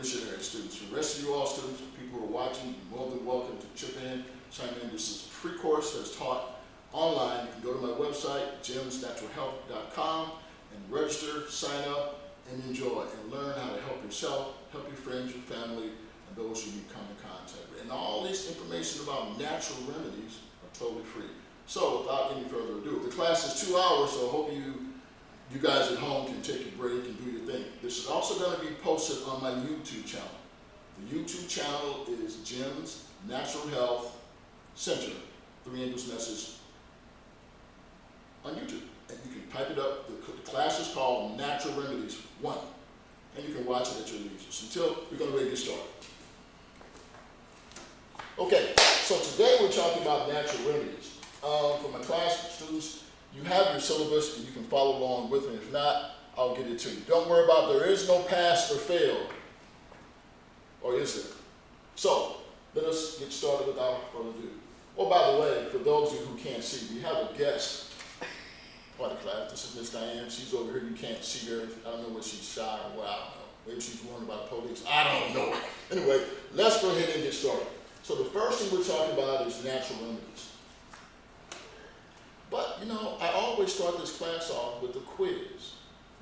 missionary students. For the rest of you all students, people who are watching, you're more than welcome to chip in, chime in. This is a free course that's taught online. You can go to my website, jimsnaturalhealth.com, and register, sign up, and enjoy, and learn how to help yourself, help your friends, your family, and those who you come in contact with. And all this information about natural remedies are totally free. So without any further ado, the class is 2 hours, so I hope you guys at home can take a break and do your thing. This is also going to be posted on my YouTube channel. The YouTube channel is Jim's Natural Health Center, 3 English message on YouTube. And you can type it up. The class is called Natural Remedies 1. And you can watch it at your leisure. Until we're going to ready to get started. Okay, so today we're talking about natural remedies. For my class students, you have your syllabus and you can follow along with me. If not, I'll get it to you. Don't worry about there is no pass or fail. Or is there? So, let us get started without further ado. Oh, by the way, for those of you who can't see, we have a guest part of the class. This is Miss Diane. She's over here. You can't see her. I don't know whether she's shy or what. I don't know. Maybe she's worried about the police. I don't know. Anyway, let's go ahead and get started. So the first thing we're talking about is natural remedies. But, you know, I always start this class off with a quiz.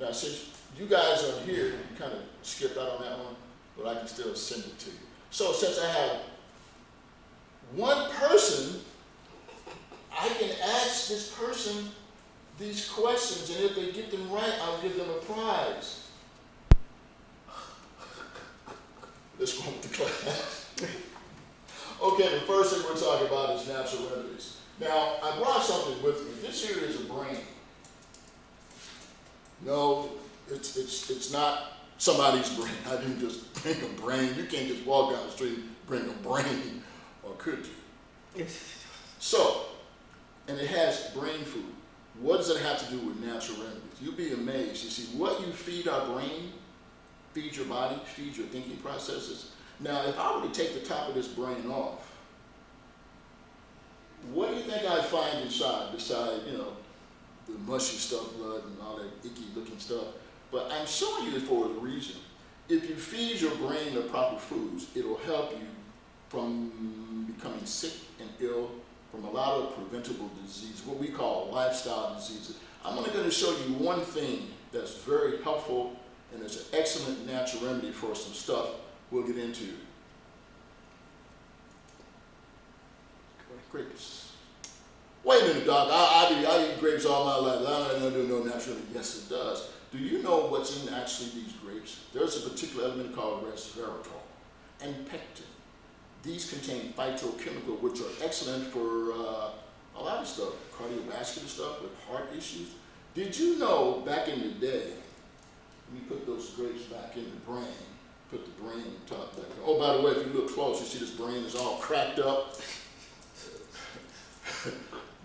Now, since you guys are here, you kind of skipped out on that one, but I can still send it to you. So since I have one person, I can ask this person these questions, and if they get them right, I'll give them a prize. Let's go on with the class. Okay, the first thing we're talking about is natural remedies. Now, I brought something with me. This here is a brain. No, it's not somebody's brain. I didn't just bring a brain. You can't just walk down the street and bring a brain, or could you? Yes. So, and it has brain food. What does it have to do with natural remedies? You'll be amazed. You see, what you feed our brain, feeds your body, feeds your thinking processes. Now, if I were to take the top of this brain off, what do you think I'd find inside, besides, you know, the mushy stuff, blood, and all that icky looking stuff? But I'm showing you this for a reason. If you feed your brain the proper foods, it'll help you from becoming sick and ill from a lot of preventable diseases, what we call lifestyle diseases. I'm only going to show you one thing that's very helpful, and it's an excellent natural remedy for some stuff we'll get into. Grapes. Wait a minute, Doc. I eat grapes all my life. I don't do no natural remedy. Yes, it does. Do you know what's in actually these grapes? There's a particular element called resveratrol and pectin. These contain phytochemical, which are excellent for a lot of stuff, cardiovascular stuff with heart issues. Did you know back in the day, we put those grapes back in the brain, put the brain on top back there. Oh, by the way, if you look close, you see this brain is all cracked up.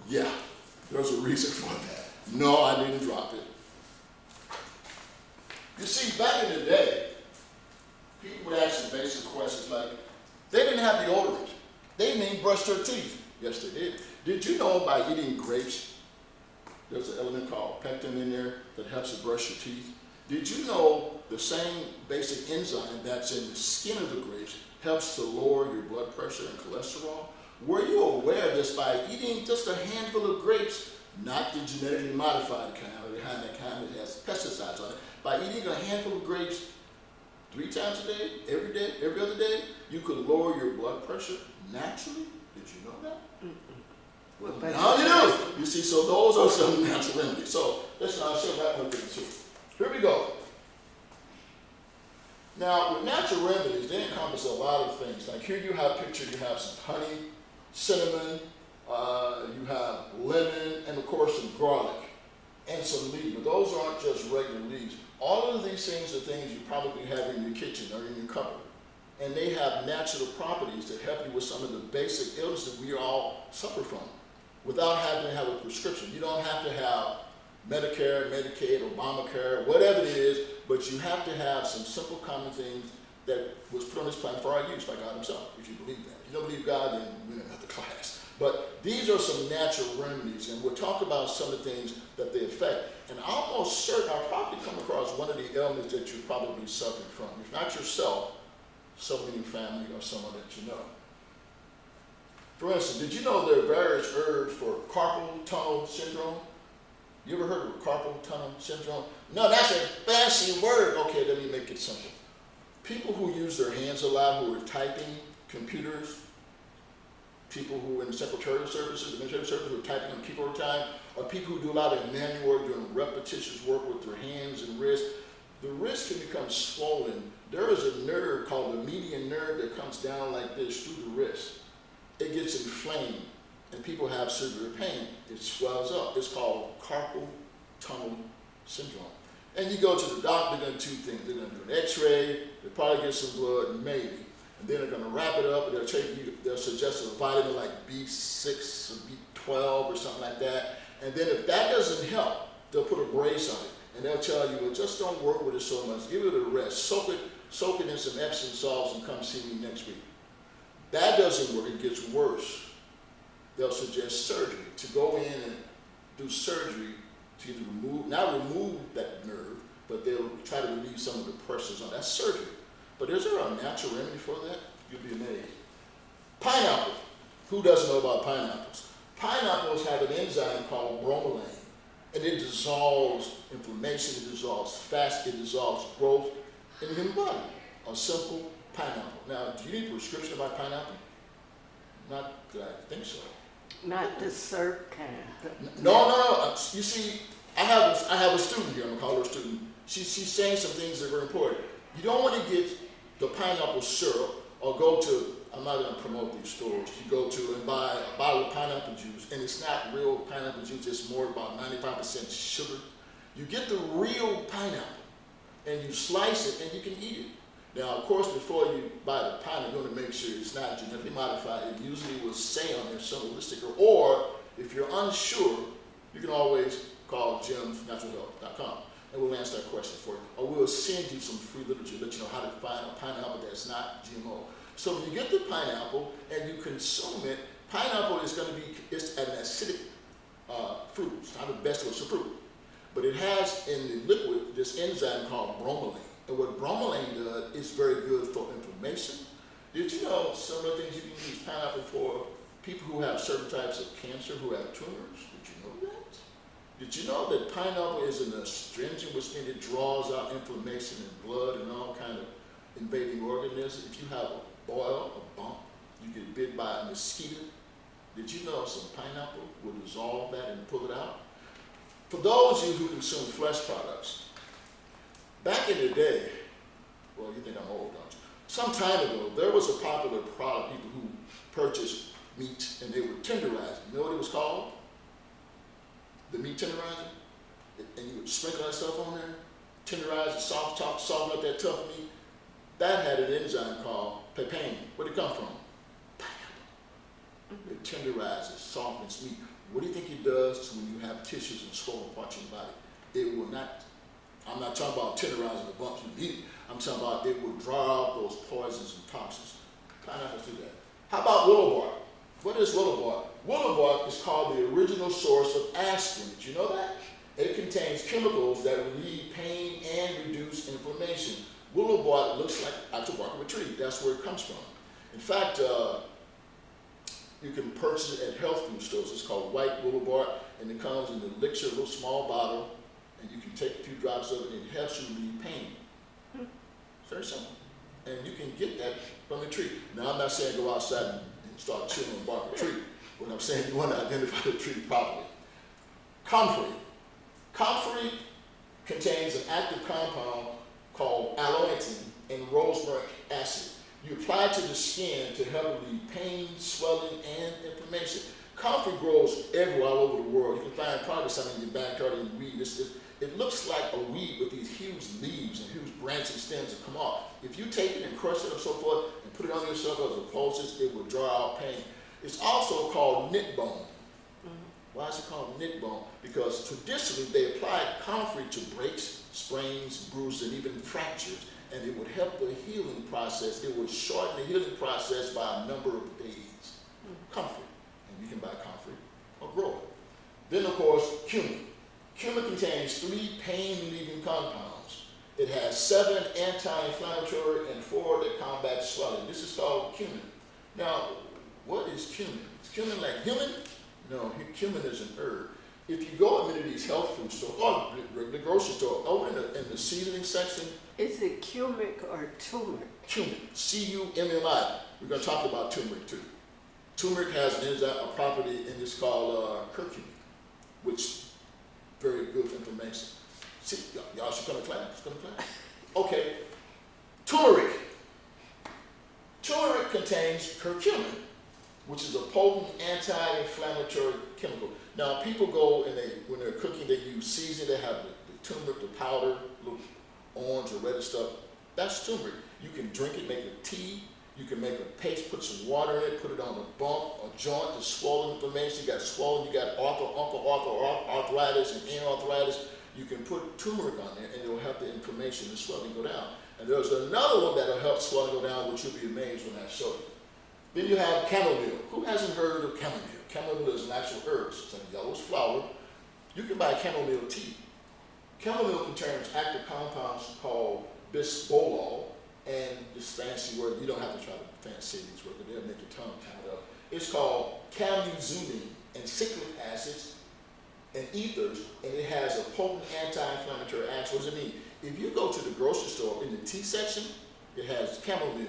Yeah, there's a reason for that. No, I didn't drop it. You see, back in the day, people would ask some basic questions like, they didn't have deodorant. They didn't even brush their teeth. Yes, they did. Did you know by eating grapes, there's an element called pectin in there that helps you brush your teeth? Did you know the same basic enzyme that's in the skin of the grapes helps to lower your blood pressure and cholesterol? Were you aware of this by eating just a handful of grapes, not the genetically modified kind, or the kind that has pesticides on it? By eating a handful of grapes 3 times a day, every other day, you could lower your blood pressure naturally. Did you know that? Well, now you do. You see, so those are some natural remedies. So listen, I'll show that one thing too. Here we go. Now, with natural remedies, they encompass a lot of things. Like here you have pictured, you have some honey, cinnamon, you have lemon, and of course some garlic and some leaves. But those aren't just regular leaves. All of these things are things you probably have in your kitchen or in your cupboard. And they have natural properties that help you with some of the basic illnesses we all suffer from without having to have a prescription. You don't have to have Medicare, Medicaid, Obamacare, whatever it is, but you have to have some simple common things that was put on this planet for our use by God himself, if you believe that. If you don't believe God, then we're in another class. But these are some natural remedies, and we'll talk about some of the things that they affect. And I'm almost certain I'll probably come across one of the ailments that you're probably suffering from. If not yourself, someone in your family or someone that you know. For instance, did you know there are various herbs for carpal tunnel syndrome? You ever heard of carpal tunnel syndrome? No, that's a fancy word. Okay, let me make it simple. People who use their hands a lot, who are typing computers, people who are in secretarial services, administrative services, who are typing on keyboard all the time, or people who do a lot of manual work, doing repetitious work with their hands and wrists, the wrist can become swollen. There is a nerve called the median nerve that comes down like this through the wrist. It gets inflamed, and people have severe pain. It swells up. It's called carpal tunnel syndrome. And you go to the doctor, they're going to do two things. They're going to do an x-ray, they'll probably get some blood, maybe. And then they're going to wrap it up, and they'll suggest a vitamin like B6 or B12 or something like that. And then if that doesn't help, they'll put a brace on it. And they'll tell you, well, just don't work with it so much. Give it a rest. Soak it in some Epsom salts and come see me next week. That doesn't work. It gets worse. They'll suggest surgery, to go in and do surgery to either not remove that nerve, but they'll try to relieve some of the pressures on that surgery. But is there a natural remedy for that? You'll be amazed. Pineapple. Who doesn't know about pineapples? Pineapples have an enzyme called bromelain, and it dissolves inflammation, it dissolves fat, it dissolves growth in the human body. A simple pineapple. Now, do you need a prescription about pineapple? Not that I think so. Not the syrup kind. No. You see, I have a student here. I'm gonna call her a student. She's saying some things that are very important. You don't want to get the pineapple syrup or go to, I'm not going to promote these stores, you go to and buy a bottle of pineapple juice, and it's not real pineapple juice, it's more about 95% sugar. You get the real pineapple, and you slice it, and you can eat it. Now, of course, before you buy the pineapple, you want to make sure it's not genetically modified. It usually will say on there some sticker, or if you're unsure, you can always call jimsnaturalhealth.com. And we'll answer that question for you. Or we'll send you some free literature to let you know how to find a pineapple that's not GMO. So when you get the pineapple and you consume it, pineapple is going to be, it's an acidic fruit. It's not the best of it's a fruit. But it has in the liquid this enzyme called bromelain. And what bromelain does is very good for inflammation. Did you know some of the things you can use pineapple for? People who have certain types of cancer, who have tumors. Did you know that? Did you know that pineapple is an astringent, which means it draws out inflammation in blood and all kind of invading organisms? If you have a boil, a bump, you get bit by a mosquito. Did you know some pineapple will dissolve that and pull it out? For those of you who consume flesh products, back in the day, well, you think I'm old, don't you? Some time ago, there was a popular product, people who purchased meat and they would tenderize it. You know what it was called? The meat tenderizer, and you would sprinkle that stuff on there, tenderize it, soften up that tough meat. That had an enzyme called papain. Where'd it come from? Pineapple. It tenderizes, softens meat. What do you think it does when you have tissues and swollen parts in your body? It will not, I'm not talking about tenderizing the bumps you eat. I'm talking about it will draw out those poisons and toxins. Pineapples do that. How about willow bark? What is willow bark? Willow bark is called the original source of aspirin. Did you know that? It contains chemicals that relieve pain and reduce inflammation. Willow bark looks like actual bark of a tree. That's where it comes from. In fact, you can purchase it at health food stores. It's called white willow bark, and it comes in an elixir, a little small bottle, and you can take a few drops of it, and it helps you relieve pain. It's very simple. And you can get that from the tree. Now, I'm not saying go outside and start chewing on bark of a tree. What I'm saying, you want to identify the tree properly. Comfrey. Comfrey contains an active compound called allantoin and rosmarinic acid. You apply it to the skin to help relieve pain, swelling, and inflammation. Comfrey grows everywhere all over the world. You can find probably some in your backyard in your weed. It looks like a weed with these huge leaves and huge branching stems that come off. If you take it and crush it and so forth and put it on yourself as a poultice, it will draw out pain. It's also called knit bone. Why is it called knit bone? Because traditionally they applied comfrey to breaks, sprains, bruises, and even fractures, and it would help the healing process. It would shorten the healing process by a number of days. Comfrey, and you can buy comfrey or grow it. Then, of course, cumin. Cumin contains 3 pain-relieving compounds. It has 7 anti-inflammatory and 4 that combat swelling. This is called cumin. Now, what is cumin? Is cumin like human? No, cumin is an herb. If you go into these health food stores, or the grocery store, over in the seasoning section, Is it cumic or turmeric? cumin, C-U-M-M-I. We're going to talk about turmeric too. Turmeric has an enzyme, a property in this called curcumin, which very good for inflammation. See, y'all should come to class. Come to class. Okay, turmeric. Turmeric contains curcumin, which is a potent anti-inflammatory chemical. Now, people go and when they're cooking, they use seasoning. They have the turmeric, the powder, little orange or red stuff. That's turmeric. You can drink it, make a tea. You can make a paste, put some water in it, put it on a bump, a joint, the swollen inflammation. You got swollen, you got arthritis and arthritis. You can put turmeric on there, and it will help the inflammation and swelling go down. And there's another one that will help swelling go down, which you'll be amazed when I show you. Then you have chamomile. Who hasn't heard of chamomile? Chamomile is an actual herb. It's a yellowish flower. You can buy chamomile tea. Chamomile contains active compounds called bisbolol, and this fancy word, you don't have to try to fancy these words, but they'll make your tongue tied up. It's called camuzumine and cyclic acids and ethers, and it has a potent anti-inflammatory action. What does it mean? If you go to the grocery store in the tea section, it has chamomile.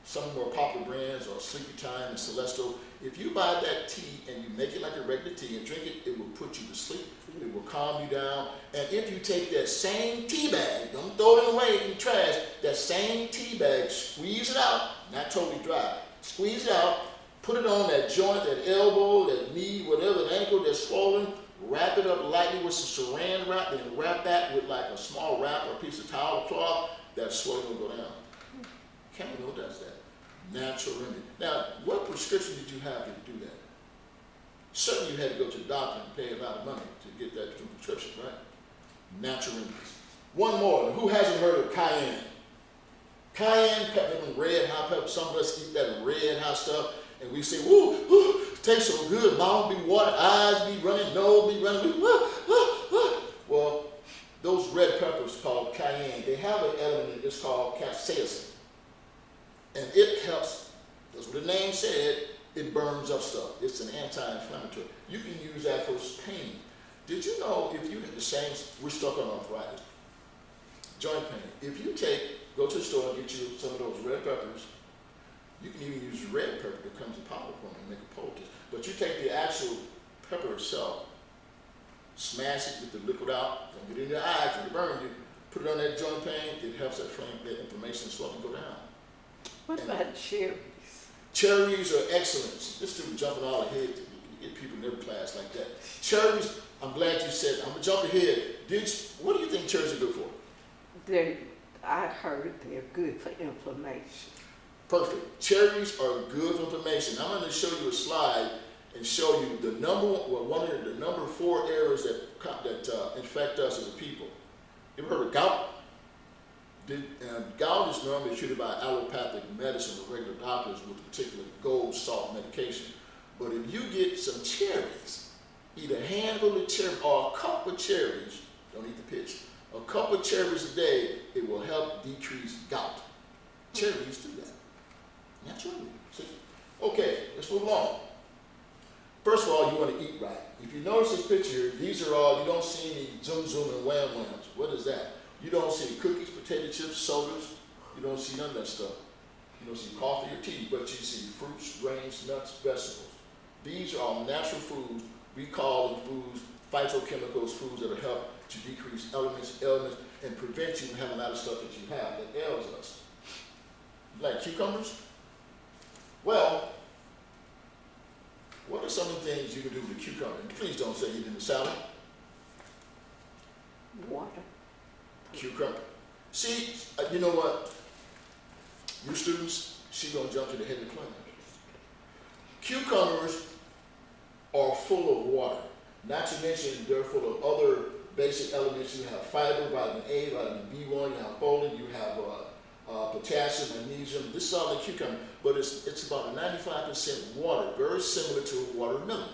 Some more popular brands are Sleepy Time and Celestial. If you buy that tea and you make it like a regular tea and drink it, it will put you to sleep. It will calm you down. And if you take that same tea bag, don't throw it away in the trash, that same tea bag, squeeze it out, not totally dry, squeeze it out, put it on that joint, that elbow, that knee, whatever, the ankle that's swollen, wrap it up lightly with some saran wrap, then wrap that with like a small wrap or a piece of towel or cloth, that swelling will go down. Chamomile does that. Natural Remedy. Now, what prescription did you have to do that? Certainly you had to go to the doctor and pay a lot of money to get that prescription, right? Natural Remedies. One more. Who hasn't heard of cayenne? Cayenne pepper, red hot pepper. Some of us eat that red hot stuff, and we say, "Woo, woo, it tastes so good. Mouth be watering, eyes be running, nose be running." Well, those red peppers called cayenne, they have an element that's called capsaicin. And it helps, that's what the name said, it burns up stuff. It's an anti-inflammatory. You can use that for pain. Did you know if you have the same, we're stuck on arthritis, joint pain. If you go to the store and get you some of those red peppers, you can even use red pepper that comes in powder form and make a poultice. But you take the actual pepper itself, smash it with the liquid out, don't get it in your eyes, it'll burn you, put it on that joint pain, it helps that inflammation and swelling go down. What about cherries? Cherries are excellent. This student jumping all ahead. You get people in every class like that. Cherries, I'm glad you said, I'm going to jump ahead. What do you think cherries are good for? I heard they're good for inflammation. Perfect. Cherries are good for inflammation. I'm going to show you a slide and show you the number 4 areas that infect us as a people. You ever heard of gout? Gout is normally treated by allopathic medicine or regular doctors with a particular gold salt medication. But if you get some cherries, eat a handful of cherries or a cup of cherries, don't eat the pitch, a cup of cherries a day, it will help decrease gout. Cherries do that. Naturally. See? Okay, let's move along. First of all, you want to eat right. If you notice this picture, these are all, you don't see any zoom and wham whams. What is that? You don't see cookies, potato chips, sodas. You don't see none of that stuff. You don't see coffee or tea, but you see fruits, grains, nuts, vegetables. These are all natural foods. We call them foods, phytochemicals, foods that will help to decrease ailments, and prevent you from having a lot of stuff that you have that ails us. Like cucumbers? Well, what are some of the things you can do with a cucumber? And please don't say eat in the salad. Water. Cucumber. See, you know what? You students, she's going to jump to the head of the class. Cucumbers are full of water. Not to mention they're full of other basic elements. You have fiber, vitamin A, vitamin B1, you have folate, you have potassium, magnesium. This is all in cucumber, but it's about 95% water, very similar to watermelon.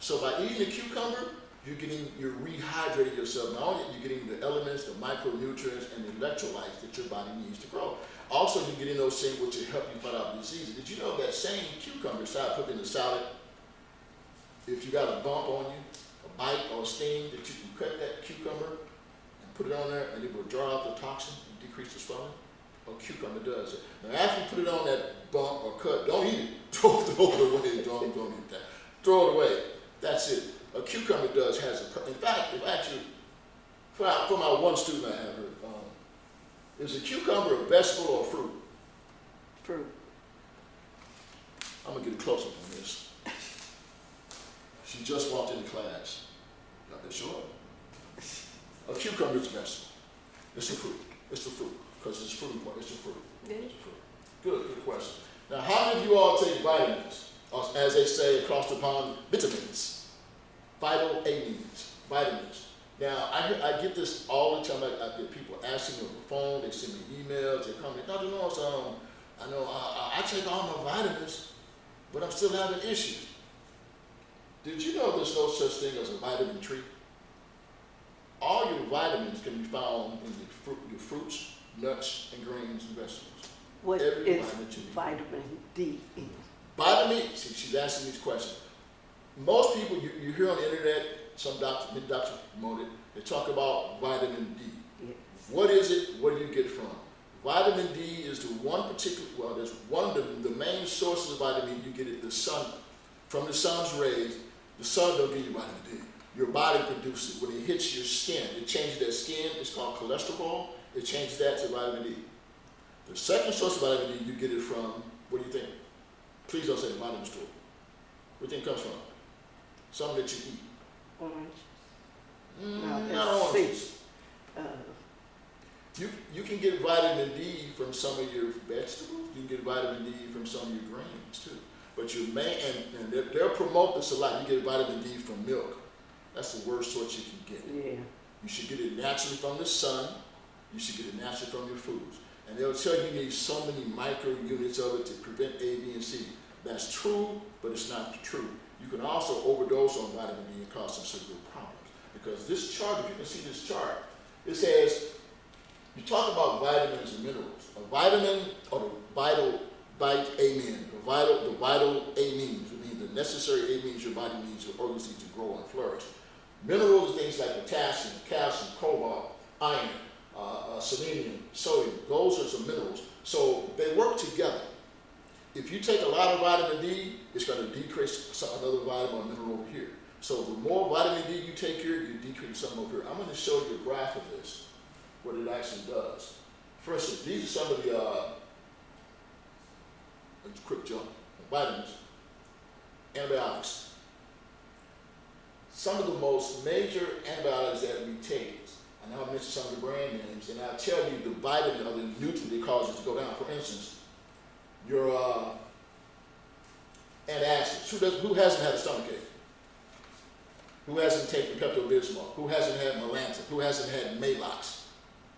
So by eating a cucumber, you're rehydrating yourself. Not only are you getting the elements, the micronutrients, and the electrolytes that your body needs to grow. Also, you're getting those things which will help you fight out diseases. Did you know that same cucumber, side put in the salad, if you got a bump on you, a bite or a sting, that you can cut that cucumber and put it on there, and it will draw out the toxin and decrease the swelling? A cucumber does it. Now, after you put it on that bump or cut, don't eat it. Throw it away. Don't eat that. Throw it away. That's it. A cucumber has a. In fact, for my one student I have heard, is a cucumber a vegetable or a fruit? Fruit. I'm gonna get a close up on this. She just walked into class. Got that short? A cucumber is a vegetable. It's a fruit. It's a fruit because it's fruit. It's a fruit. Yeah. It's a fruit. Good question. Now, how many of you all take vitamins? Or, as they say across the pond, vitamins, vital amines, vitamins. Now, I get this all the time. I get people asking me on the phone. They send me emails. They come to me, Dr. Lawrence, I know I take all my vitamins, but I'm still having issues. Did you know there's no such thing as a vitamin tree? All your vitamins can be found in your fruits, nuts, and grains and vegetables. What Every is vitamin vitamin D in? Vitamin, see, she's asking these questions. Most people, you hear on the internet, some doctors, many doctors promote it, they talk about vitamin D. Yes. What is it? What do you get from? Vitamin D is the one particular, well, there's one of the main sources of vitamin D. You get it the sun, from the sun's rays. The sun don't give you vitamin D. Your body produces it. When it hits your skin, it changes that skin. It's called cholesterol. It changes that to vitamin D. The second source of vitamin D, you get it from, what do you think? Please don't say the vitamin store. Where do you think it comes from? Something that you eat. Orange. Not oranges. Seeds. You can get vitamin D from some of your vegetables. You can get vitamin D from some of your grains too. But your main, and they'll promote this a lot. You get vitamin D from milk. That's the worst source you can get. Yeah. You should get it naturally from the sun. You should get it naturally from your foods. And they'll tell you need so many micro units of it to prevent A, B, and C. That's true, but it's not true. You can also overdose on vitamin D and cause some severe problems. Because this chart, if you can see this chart, it says, you talk about vitamins and minerals. A vitamin, or the vital amine, the vital amines, I mean the necessary amines your body needs, your organs need to grow and flourish. Minerals are things like potassium, calcium, cobalt, iron, selenium, sodium. Those are some minerals. So they work together. If you take a lot of vitamin D, it's going to decrease another vitamin or mineral over here. So the more vitamin D you take here, you decrease some over here. I'm going to show you a graph of this, what it actually does. For instance, these are some of the quick jump, vitamins, antibiotics. Some of the most major antibiotics that we take, and I'll mention some of the brand names, and I'll tell you the vitamin or the nutrient that causes it to go down. For instance, your antacids. Who hasn't had a stomachache? Who hasn't taken Pepto-Bismol? Who hasn't had Melantin? Who hasn't had Maalox?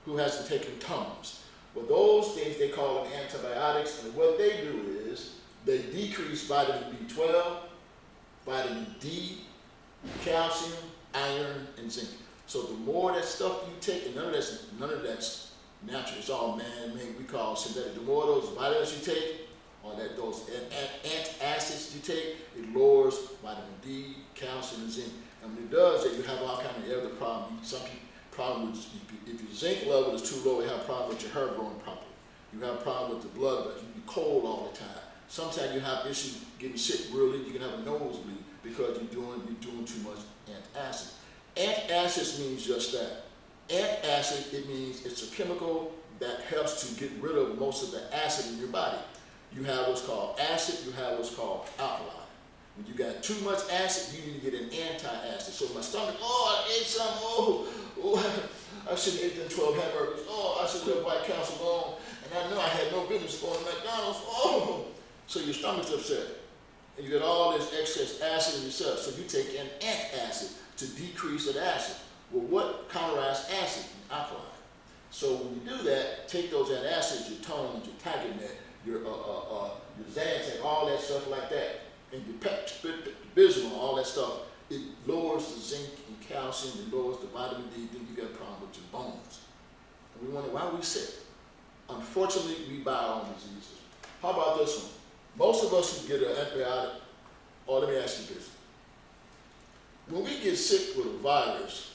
Who hasn't taken Tums? Well, those things, they call them antibiotics, and what they do is they decrease vitamin B12, vitamin D, calcium, iron, and zinc. So the more that stuff you take, and none of that's natural, it's all man-made, we call synthetic. The more of those vitamins you take, or those antacids you take, it lowers vitamin D, calcium, and zinc. And when it does that, you have all kind of other problems. Some people problem with, if your zinc level is too low, you have a problem with your hair growing properly. You have a problem with the blood vessels. You be cold all the time. Sometimes you have issues getting sick really. You can have a nosebleed because you're doing too much antacid. Antacids means just that. Antacid, it means it's a chemical that helps to get rid of most of the acid in your body. You have what's called acid, you have what's called alkaline. When you got too much acid, you need to get an anti-acid. So my stomach, I ate some, I should have eaten 12 hamburgers. I should have White Castle on, and I know I had no business going to McDonald's. So your stomach's upset, and you get all this excess acid in yourself. So you take an antacid to decrease that acid. Well, what counteracts acid? Alkaline. So when you do that, take those antacids, your Tums, your Tigernet, your Zantac, all that stuff like that, and your Pepto-Bismol, all that stuff, it lowers the zinc and calcium, it lowers the vitamin D, then you got a problem with your bones. And we wonder, why are we sick? Unfortunately, we buy our own diseases. How about this one? Most of us who get an antibiotic, or let me ask you this. When we get sick with a virus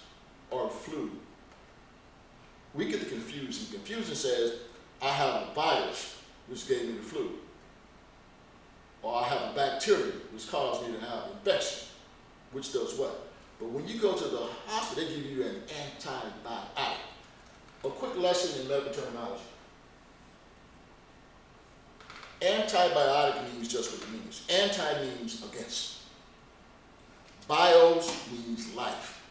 or a flu, we get the confusion. Confusion says, I have a virus which gave me the flu. Or I have a bacteria which caused me to have infection, which does what? But when you go to the hospital, they give you an antibiotic. A quick lesson in medical terminology. Antibiotic means just what it means. Anti means against. Bios means life.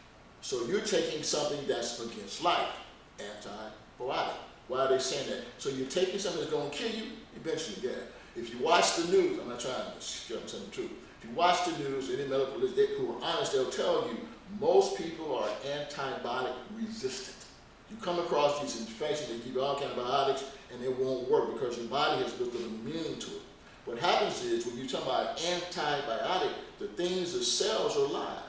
So you're taking something that's against life. Antibiotic. Why are they saying that? So you're taking something that's going to kill you, eventually, yeah. If you watch the news, I'm not trying to scare them, telling the truth. If you watch the news, any medical who are honest, they'll tell you most people are antibiotic resistant. You come across these infections, they give you all kind of antibiotics, and it won't work because your body has built an immune to it. What happens is when you talk about antibiotic, the things, the cells are alive.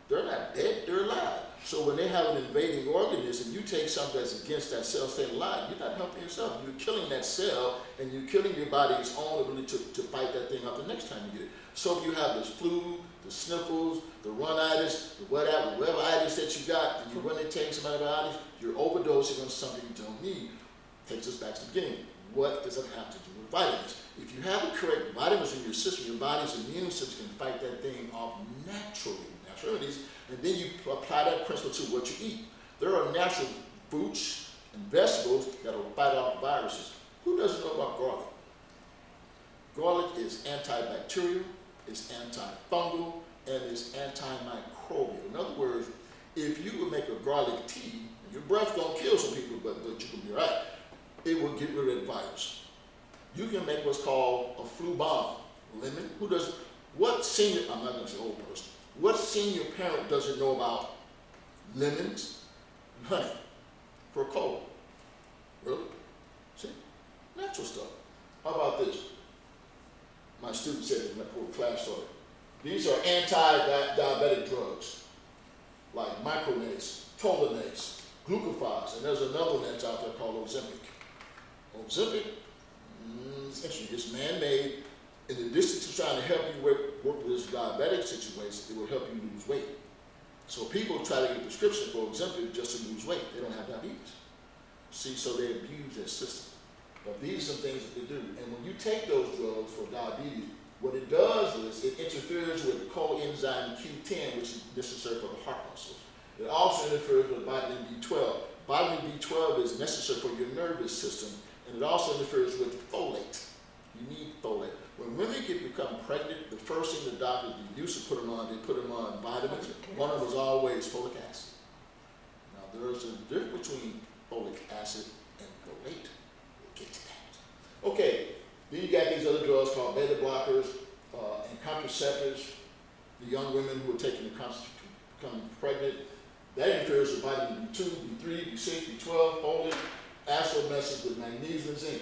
They're not dead, they're alive. So when they have an invading organism, you take something that's against that cell staying alive, you're not helping yourself. You're killing that cell, and you're killing your body's own ability to fight that thing out the next time you get it. So if you have this flu, the sniffles, the rhinitis, the whatever itis that you got, and you run and take some antibiotics, you're overdosing on something you don't need. Takes us back to the beginning. What does it have to do with vitamins? If you have the correct vitamins in your system, your body's immune system can fight that thing off naturally. Natural remedies, and then you apply that principle to what you eat. There are natural fruits and vegetables that will fight off viruses. Who doesn't know about garlic? Garlic is antibacterial, it's antifungal, and it's antimicrobial. In other words, if you would make a garlic tea, your breath's gonna kill some people, but you can be right. It will get rid of the virus. You can make what's called a flu bomb. Lemon. Who doesn't? What senior? I'm not gonna say old person. What senior parent doesn't know about lemons and honey for a cold? Really? See? Natural stuff. How about this? My student said it before class started. These are anti-diabetic drugs, like Micronase, Tolinase, Glucophage, and there's another one that's out there called Ozempic. Ozempic, it's interesting. It's man-made. In addition to trying to help you work with this diabetic situation, it will help you lose weight. So people try to get a prescription for Ozempic just to lose weight. They don't have diabetes. See, so they abuse that system. But these are some things that they do. And when you take those drugs for diabetes, what it does is it interferes with the coenzyme Q10, which is necessary for the heart muscles. It also interferes with vitamin B12. Vitamin B12 is necessary for your nervous system, and it also interferes with folate. You need folate. When women become pregnant, the first thing the doctors used to put them on, they put them on vitamins. One of them was always folic acid. Now there is a difference between folic acid and folate. We'll get to that. Okay, then you got these other drugs called beta blockers and contraceptives. The young women who are taking the contraceptives to become pregnant, that interferes with vitamin B2, B3, B6, B12, folate, also messes with magnesium and zinc.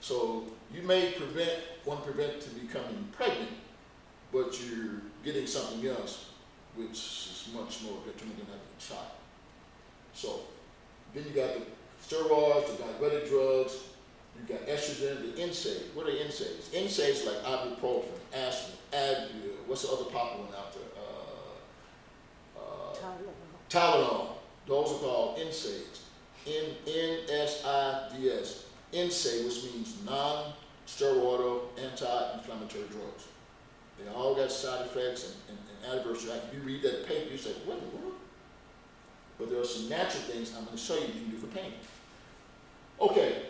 So you may want to prevent to becoming pregnant, but you're getting something else, which is much more detrimental than having a child. So then you got the steroids, the diabetic drugs, you got estrogen, the NSAIDs. What are NSAIDs? NSAIDs like ibuprofen, aspirin, Advil. What's the other popular one out there? Tylenol. Those are called NSAIDs. NSAIDs. NSAID, which means non-steroidal anti-inflammatory drugs. They all got side effects and adverse reactions. If you read that paper, you say, what in the world? But there are some natural things I'm going to show you can do for pain. Okay,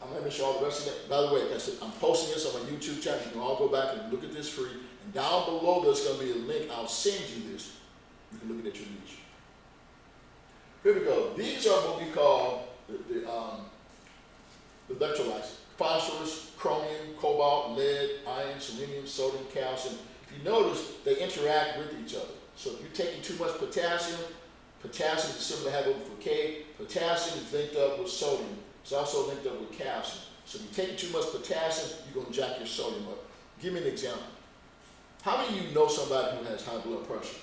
I'm going to show all the rest of that. By the way, like I said, I'm posting this on my YouTube channel. You can all go back and look at this free. And down below, there's going to be a link. I'll send you this. You can look at it at your leisure. Here we go. These are what we call the electrolytes: phosphorus, chromium, cobalt, lead, iron, selenium, sodium, calcium. If you notice, they interact with each other. So if you're taking too much potassium, potassium is similar to have over for K. Potassium is linked up with sodium. It's also linked up with calcium. So if you're taking too much potassium, you're going to jack your sodium up. Give me an example. How many of you know somebody who has high blood pressure?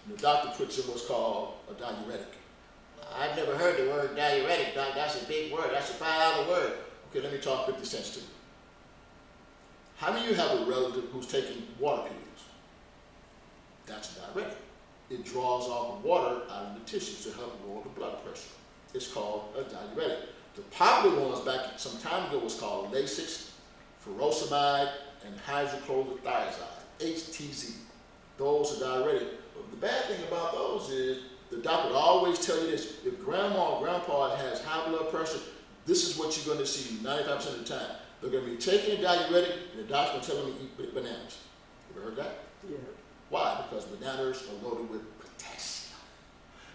And the doctor puts in what's called a diuretic. I've never heard the word diuretic, Doc. That's a big word. That's a $5 word. Okay, let me talk 50 cents to you. How many of you have a relative who's taking water pills? That's a diuretic. It draws all the water out of the tissues to help lower the blood pressure. It's called a diuretic. The popular ones back some time ago was called Lasix, furosemide, and hydrochlorothiazide, HTZ. Those are diuretic. But the bad thing about those is the doctor would always tell you this: if grandma or grandpa has high blood pressure, this is what you're going to see 95% of the time. They're going to be taking a diuretic, and the doctor's going to tell them to eat bananas. You ever heard that? Yeah. Why? Because bananas are loaded with potassium.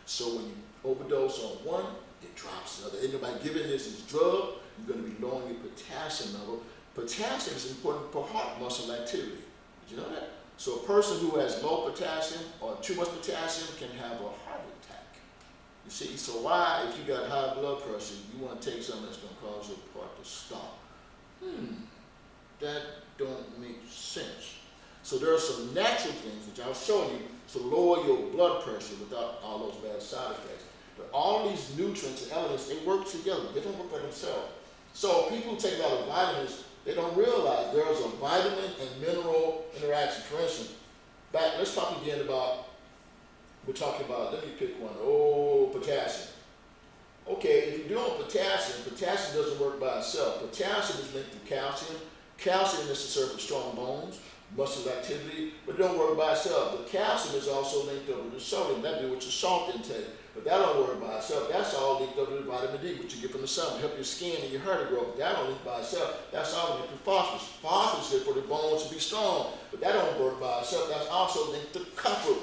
So when you overdose on one, it drops the other. Ain't nobody giving this drug, you're going to be lowering your potassium level. Potassium is important for heart muscle activity. Did you know that? So a person who has low potassium or too much potassium can have a heart attack. You see, so why, if you got high blood pressure, you want to take something that's going to cause your heart to stop? That don't make sense. So there are some natural things which I'll show you to lower your blood pressure without all those bad side effects. But all these nutrients and elements, they work together. They don't work by themselves. So people who take a lot of vitamins, they don't realize there's a vitamin and mineral interaction. For instance, let's talk again about, let me pick one. Potassium. Okay, if you're doing potassium doesn't work by itself. Potassium is linked to calcium. Calcium is necessary for strong bones, muscle activity, but it don't work by itself. The calcium is also linked over to sodium. That do with your salt intake, but that don't work by itself. That's all linked over to vitamin D, which you get from the sun to help your skin and your hair to grow. But that don't link by itself. That's all linked to phosphorus. Phosphorus is good for the bones to be strong, but that don't work by itself. That's also linked to copper,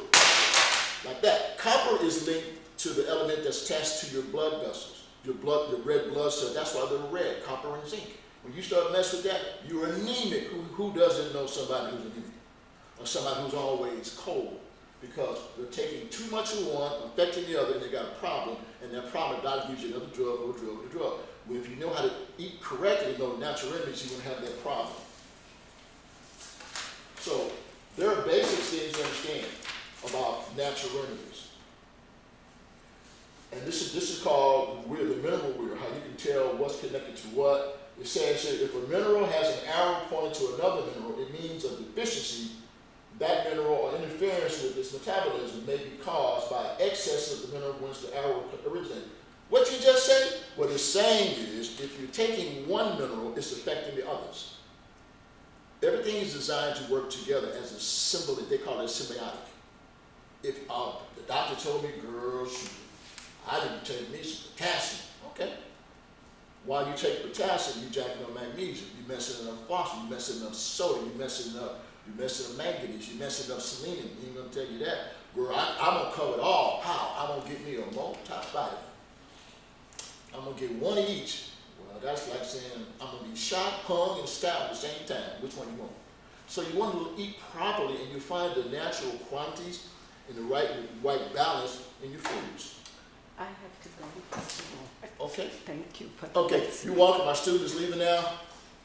like that. Copper is linked to the element that's attached to your blood vessels, your red blood cells. That's why they're red, copper and zinc. When you start messing with that, you're anemic. Who doesn't know somebody who's anemic? Or somebody who's always cold? Because they're taking too much of one, affecting the other, and they got a problem, and that problem, God gives you another drug or drug. Well, if you know how to eat correctly, know natural remedies, you won't have that problem. So there are basic things to understand about natural remedies. And this is called the mineral wheel, how you can tell what's connected to what. It says if a mineral has an arrow pointing to another mineral, it means a deficiency. That mineral or interference with its metabolism may be caused by excess of the mineral whence the arrow originated. What you just said? What it's saying is, if you're taking one mineral, it's affecting the others. Everything is designed to work together as a symbol. They call it symbiotic. If the doctor told me, girl, I need to take me some potassium. Okay. While you take potassium, you're jacking up magnesium. You're messing up phosphorus. You're messing up sodium. You're messing up manganese. You're messing up selenium. He ain't gonna tell you that. Girl, I'm gonna cover it all. How? I'm gonna get me a multivitamin. I'm gonna get one of each. Well, that's like saying I'm gonna be shot, hung, and stabbed at the same time. Which one you want? So you want to eat properly, and you find the natural quantities in the right balance in your foods. I have to go. Okay. Thank you for Okay, you're welcome. My students leaving now.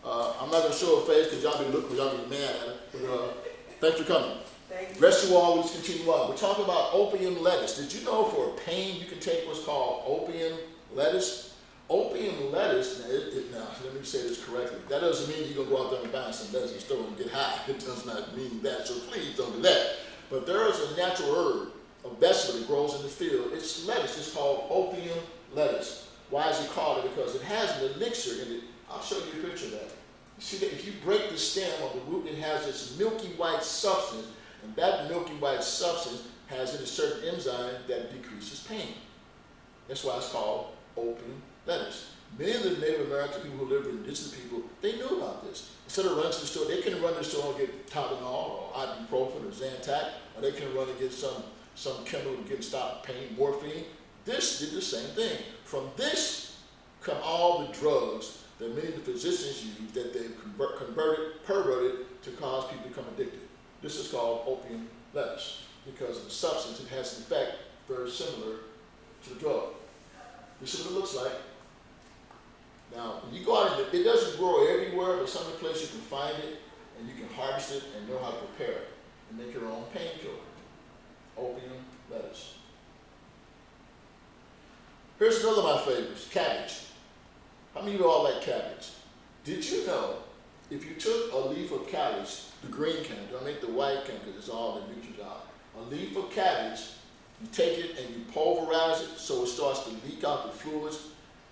I'm not going to show a face because y'all be looking, y'all be mad at it. But thanks for coming. Thank you. Rest you all, we'll just continue on. We're talking about opium lettuce. Did you know for pain you can take what's called opium lettuce? Opium lettuce, now let me say this correctly. That doesn't mean you're going to go out there and buy some lettuce in the store and get high. It does not mean that, so please don't do that. But there is a natural herb, a vegetable that grows in the field. It's lettuce. It's called opium lettuce. Why is it called it? Because it has an elixir in it. I'll show you a picture of that. You see that if you break the stem of the root, it has this milky white substance, and that milky white substance has in a certain enzyme that decreases pain. That's why it's called opium lettuce. Many of the Native American people who live with indigenous people, they knew about this. Instead of running to the store, they can run to the store and get Tylenol or ibuprofen or Zantac, or they can run and get some chemical to get stop pain, morphine. This did the same thing. From this come all the drugs that many of the physicians use that they've perverted to cause people to become addicted. This is called opium lettuce because of the substance. It has an effect very similar to the drug. This is what it looks like. Now, when you go out, it doesn't grow everywhere, but some of the places you can find it and you can harvest it and know how to prepare it. and make your own painkiller, opium lettuce. Here's another of my favorites, cabbage. How many of you all like cabbage? Did you know if you took a leaf of cabbage, the green kind, don't make the white kind because it's all the nutrients out. A leaf of cabbage, you take it and you pulverize it so it starts to leak out the fluids.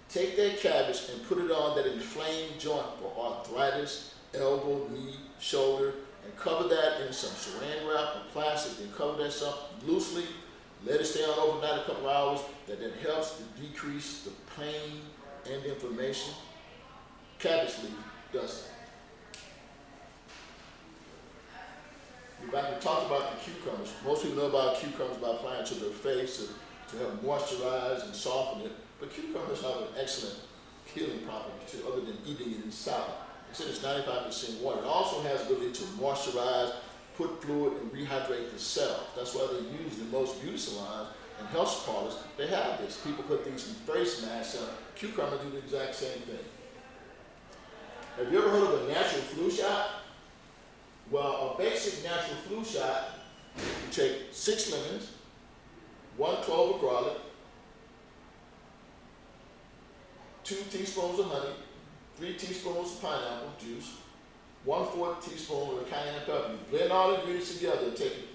Take that cabbage and put it on that inflamed joint for arthritis, elbow, knee, shoulder, and cover that in some saran wrap or plastic and cover that stuff loosely. Let it stay on overnight a couple of hours. That helps to decrease the pain and inflammation. Cabbage leaf does that. We're back to talk about the cucumbers. Most people know about cucumbers by applying to their face to help moisturize and soften it. But cucumbers have an excellent healing property too, other than eating it in salad. It said it's 95% water. It also has the ability to moisturize, put fluid, and rehydrate the cells. That's why they use in most beauty salons and health parlors. They have this. People put these face masks on. Cucumbers do the exact same thing. Have you ever heard of a natural flu shot? Well, a basic natural flu shot, you take 6 lemons, 1 clove of garlic, 2 teaspoons of honey, 3 teaspoons of pineapple juice, 1/4 teaspoon of cayenne pepper. You blend all the ingredients together, take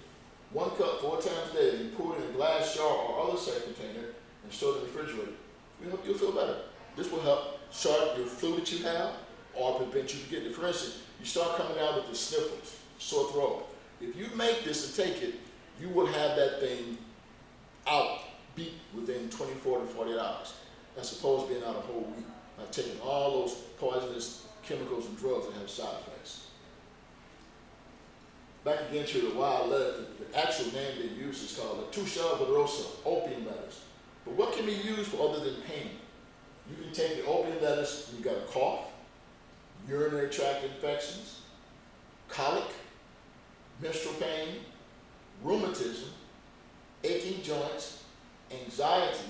1 cup 4 times a day, and pour it in a glass jar or other safe container and store it in the refrigerator. You'll feel better. This will help start your flu that you have or prevent you from getting it. For instance, you start coming down with the sniffles, sore throat. If you make this and take it, you will have that thing out, beat within 24 to 48 hours, as opposed to being out a whole week by taking all those poisonous chemicals and drugs that have side effects. Back again to the wild lettuce, the actual name they use is called Tusha vibrosa, opium lettuce. But what can be used for other than pain? You can take the opium lettuce when you got a cough, urinary tract infections, colic, menstrual pain, rheumatism, aching joints, anxiety.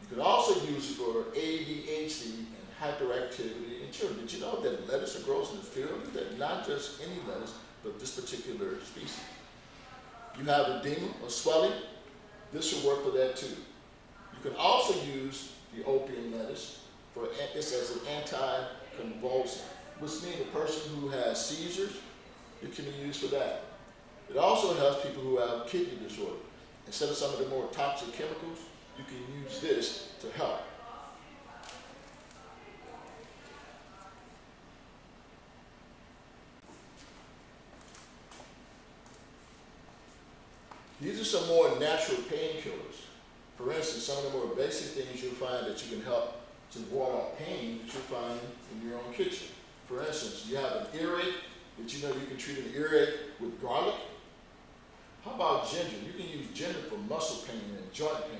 You can also use it for ADHD and hyperactivity in children. Did you know that lettuce grows in the field? That not just any lettuce, but this particular species. You have edema or swelling, this will work for that too. You can also use the opium lettuce for this as an anticonvulsant, which means a person who has seizures, it can be used for that. It also helps people who have kidney disorder. Instead of some of the more toxic chemicals, you can use this to help. These are some more natural painkillers. For instance, some of the more basic things you'll find that you can help to ward off pain that you'll find in your own kitchen. For instance, you have an earache that you know you can treat an earache with garlic. How about ginger? You can use ginger for muscle pain and joint pain.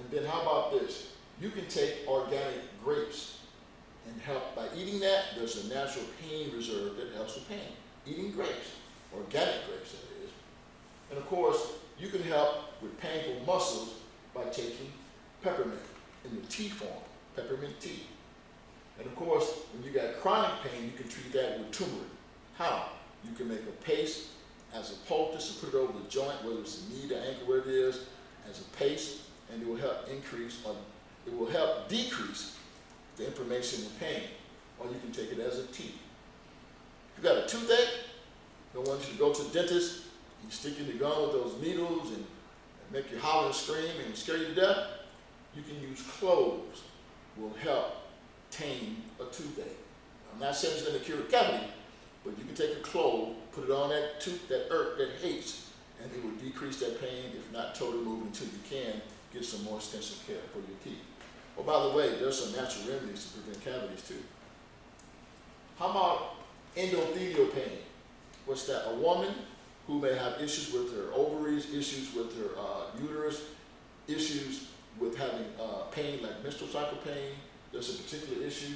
And then how about this? You can take organic grapes and help. By eating that, there's a natural pain reserve that helps with pain. Eating grapes, organic grapes that is. And of course, you can help with painful muscles by taking peppermint in the tea form, peppermint tea. And of course, when you got chronic pain, you can treat that with turmeric. How? You can make a paste as a poultice and put it over the joint, whether it's the knee, the ankle, where it is, as a paste, and it will help increase, or it will help decrease the inflammation and pain. Or you can take it as a tea. If you got a toothache, don't want you to go to the dentist, you stick in the gum with those needles and make you holler and scream and scare you to death. You can use cloves, will help tame a toothache. I'm not saying it's going to cure a cavity, but you can take a clove, put it on that tooth, that hates, and it will decrease that pain, if not totally move until you can get some more extensive care for your teeth. Oh, by the way, there's some natural remedies to prevent cavities too. How about endothelial pain? What's that? A woman who may have issues with her ovaries, issues with her uterus, issues with having pain like menstrual cycle pain. There's a particular issue.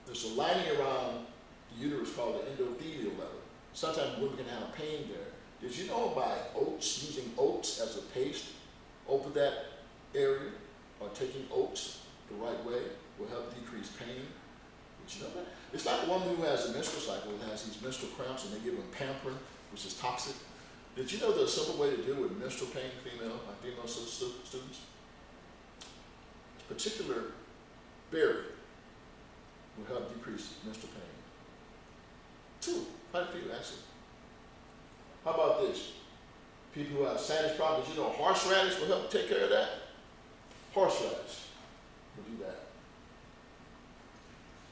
There's a lining around the uterus called the endothelial layer. Sometimes women can have pain there. Did you know by oats, using oats as a paste over that area, or taking oats the right way will help decrease pain, Did you know that? It's like a woman who has a menstrual cycle and has these menstrual cramps and they give them Pamprin, which is toxic. Did you know there's a simple way to deal with menstrual pain, female students? A particular berry will help decrease menstrual pain. Quite a few actually. How about this? People who have sinus problems, you know, horseradish will help take care of that. Horseradish will do that.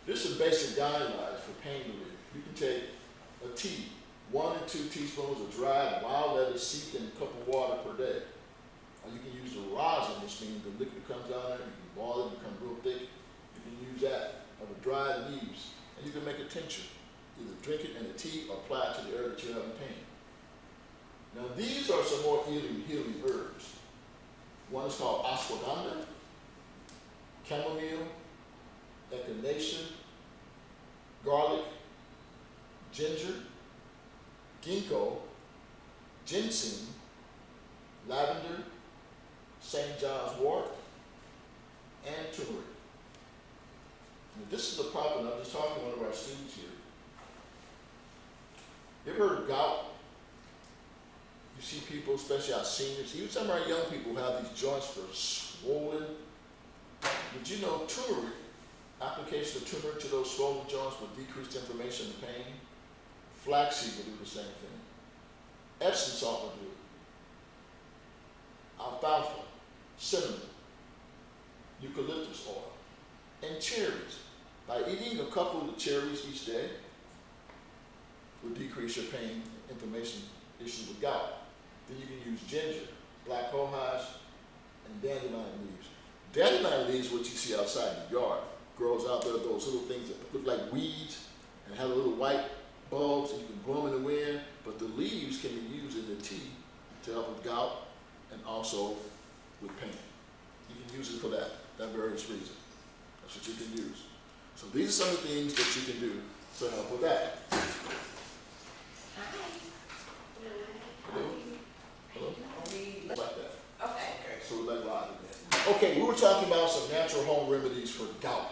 This is basic guidelines for pain relief. You can take a tea, 1 and 2 teaspoons of dried wild lettuce steeped in a cup of water per day. Or you can use the rosin, which means the liquid comes out there, you can boil it, become real thick. You can use that, or the dried leaves, and you can make a tincture. Either drink it in a tea or apply it to the area that you're having pain. Now these are some more healing herbs. One is called ashwagandha, chamomile, echinacea, garlic, ginger, ginkgo, ginseng, lavender, St. John's wort, and turmeric. Now, this is a problem. I'm just talking to one of our students here. You ever heard of gout? You see people, especially our seniors, even some of our young people who have these joints that are swollen. Did you know turmeric, application of turmeric to those swollen joints will decrease inflammation and pain? Flaxseed will do the same thing. Epsom salt will do it. Alfalfa, cinnamon, eucalyptus oil, and cherries. By eating a couple of the cherries each day will decrease your pain, inflammation issues with gout. Then you can use ginger, black cohosh, and dandelion leaves. Dandelion leaves, what you see outside in the yard, grows out there, those little things that look like weeds and have little white bulbs, and you can blow them in the wind, but the leaves can be used in the tea to help with gout and also with pain. You can use it for that various reason. That's what you can use. So these are some of the things that you can do to help with that. Hello? Hello? Like that. Okay. So we're like live again. Okay, we were talking about some natural home remedies for gout.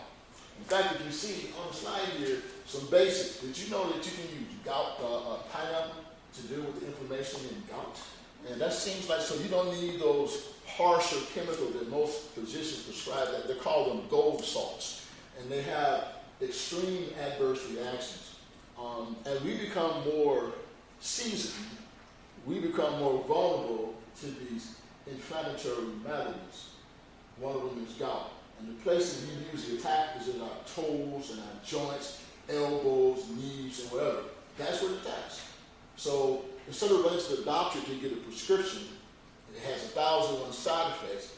In fact, if you see on the slide here, some basics. Did you know that you can use gout, pineapple to deal with the inflammation in gout? And that seems like, so you don't need those harsher chemicals that most physicians prescribe. That they're called them gold salts. And they have extreme adverse reactions. As we become more seasoned, we become more vulnerable to these inflammatory maladies. One of them is gout. And the places we usually attack is in our toes and our joints, elbows, knees, and whatever. That's what it attacks. So instead of running to the doctor to get a prescription, it has 1,001 side effects,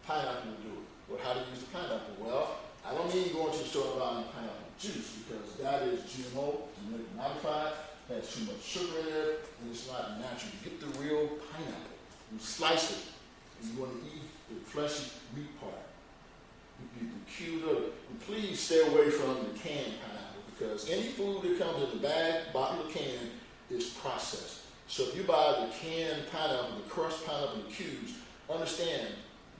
pineapple will do it. Well, how do you use the pineapple? Well, I don't mean going to the store and buying pineapple juice, because that is GMO, genetically modified, has too much sugar in there, and it's not natural. You get the real pineapple, you slice it, and you want to eat the fleshy meat part. You cube of it. And please stay away from the canned pineapple, because any food that comes in the bag, bottle, or can is processed. So if you buy the canned pineapple, the crushed pineapple in cubes, understand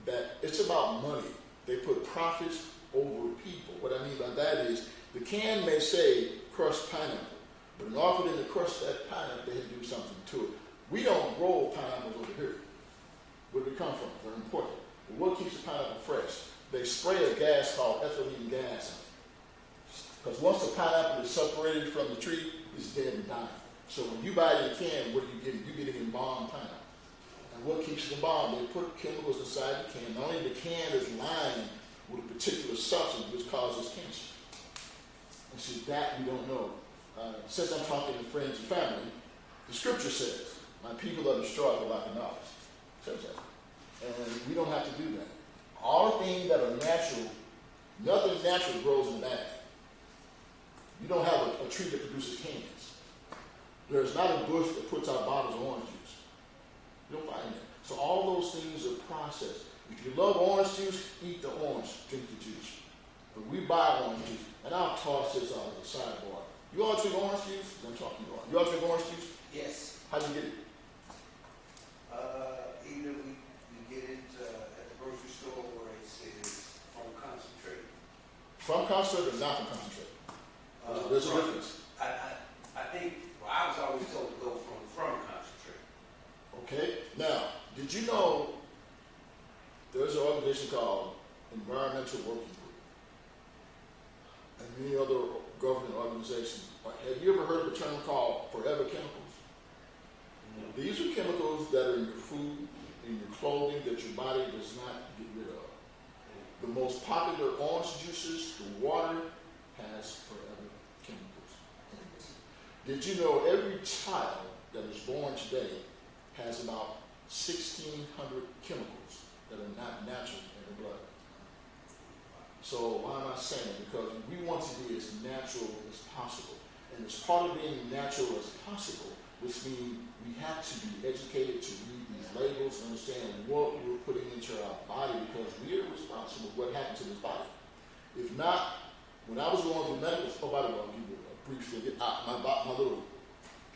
that it's about money. They put profits over people. What I mean by that is, the can may say crushed pineapple, but in order for them to crush that pineapple, they had to do something to it. We don't grow pineapples over here. Where do they come from? They're important. But what keeps the pineapple fresh? They spray a gas called ethylene gas. Because once the pineapple is separated from the tree, it's dead and dying. So when you buy it in a can, what do you get? You get it in embalmed pineapple. And what keeps it embalmed? They put chemicals inside the can. Not only the can is lined with a particular substance which causes cancer. And see, that we don't know. Since I'm talking to friends and family, the scripture says, my people are destroyed for lack of knowledge. It says that. And we don't have to do that. All things that are natural, nothing natural grows in the bag. You don't have a tree that produces cans. There's not a bush that puts out bottles of orange juice. You don't find that. So all those things are processed. If you love orange juice, eat the orange, drink the juice. But we buy orange juice, and I'll toss this out as a sidebar. You all drink orange juice? I'm talking to you all. You all drink orange juice? Yes. How do you get it? Either we get it at the grocery store, or it says from concentrate. From concentrate or not from concentrate? Did you know there's an organization called Environmental Working Group and many other government organizations? Have you ever heard of a term called forever chemicals? These are chemicals that are in your food, in your clothing, that your body does not get rid of. The most popular orange juices, the water, has forever chemicals in it. Did you know every child that is born today has about 1,600 chemicals that are not natural in their blood? So why am I saying that? Because we want to be as natural as possible. And as part of being natural as possible, which means we have to be educated to read these labels and understand what we're putting into our body, because we are responsible for what happened to this body. If not, when I was going through medical, oh, by the way, I'll give you a brief thing. My little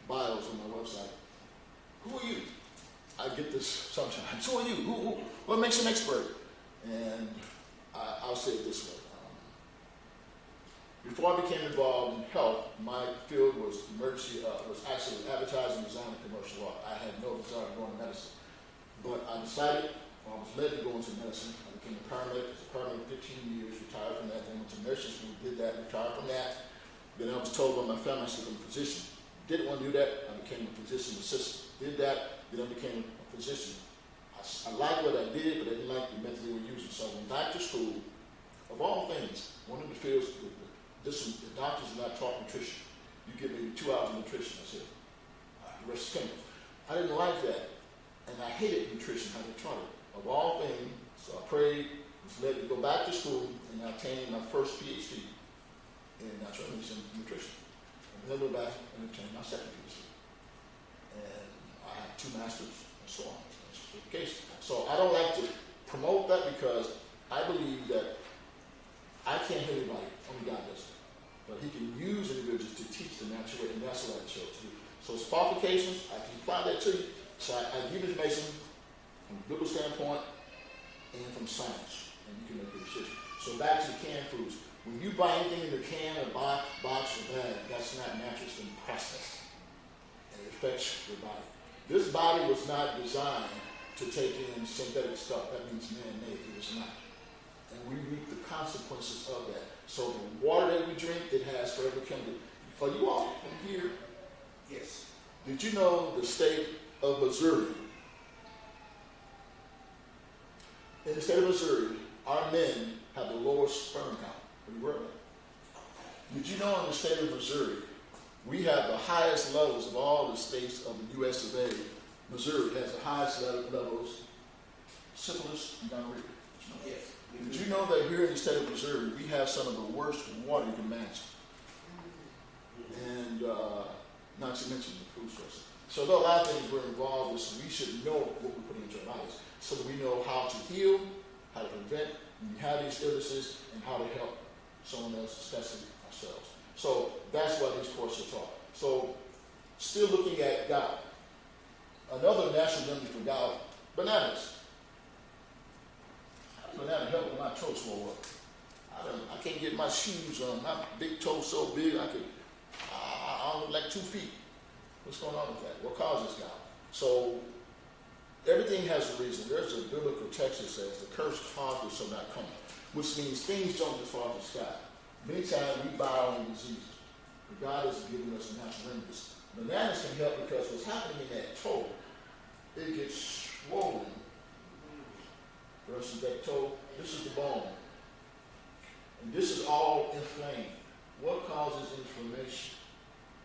bios on my website. Who are you? I get this sometimes. Who are you? What makes you an expert? And I'll say it this way. Before I became involved in health, my field was actually advertising, design, and commercial law. I had no desire to go into medicine. But I decided, I was led to go into medicine. I became a paramedic. I was a paramedic 15 years, retired from that, then went to nursing school, did that, retired from that. Then I was told by my family I should become a physician. Didn't want to do that. I became a physician assistant. Did that, then I became a physician. I liked what I did, but I didn't like the method they were using. So I went back to school. Of all things, one of the fields, the doctors are not taught nutrition. You get maybe 2 hours of nutrition, that's it. The rest is chemicals. I didn't like that. And I hated nutrition, how they taught it. Of all things, so I prayed, was led to go back to school, and I obtained my first PhD in Natural Remedies and nutrition. And then I went back and obtained my second PhD. And I have 2 masters, and so on. So I don't like to promote that, because I believe that I can't heal anybody, only God does it. But he can use individuals to teach the natural way, and that's what I chose to do. So as qualifications, I can apply that to you. So I give information from a biblical standpoint and from science, and you can make a decision. So back to the canned foods. When you buy anything in the can or box or bag, that's not natural, it's been processed. And it affects your body. This body was not designed to take in synthetic stuff. That means man-made. It was not. And we reap the consequences of that. So the water that we drink, it has forever chemicals. For you all from here, Yes. did you know the state of Missouri? In the state of Missouri, our men have the lowest sperm count. Have you heard of that? Did you know in the state of Missouri, we have the highest levels of all the states of the U.S. of A. Missouri has the highest levels, syphilis and gonorrhea. Yes. Did you know that here in the state of Missouri, we have some of the worst water you can imagine? And not to mention the food sources. So there are a lot of things we're involved with, so we should know what we're putting into our bodies, so that we know how to heal, how to prevent when we have these illnesses, and how to help someone else, especially ourselves. So that's why these courses are taught. So still looking at gout. Another natural remedy for gout, bananas. Banana help with my toe swell up. I can't get my shoes on. My big toe so big I look like 2 feet. What's going on with that? What causes gout? So everything has a reason. There's a biblical text that says the curse causes shall not come, which means things don't just fall from the sky. Many times we buy our own diseases, but God has given us natural remedies. Bananas can help because what's happening in that toe, it gets swollen. Versus that toe, this is the bone. And this is all inflamed. What causes inflammation?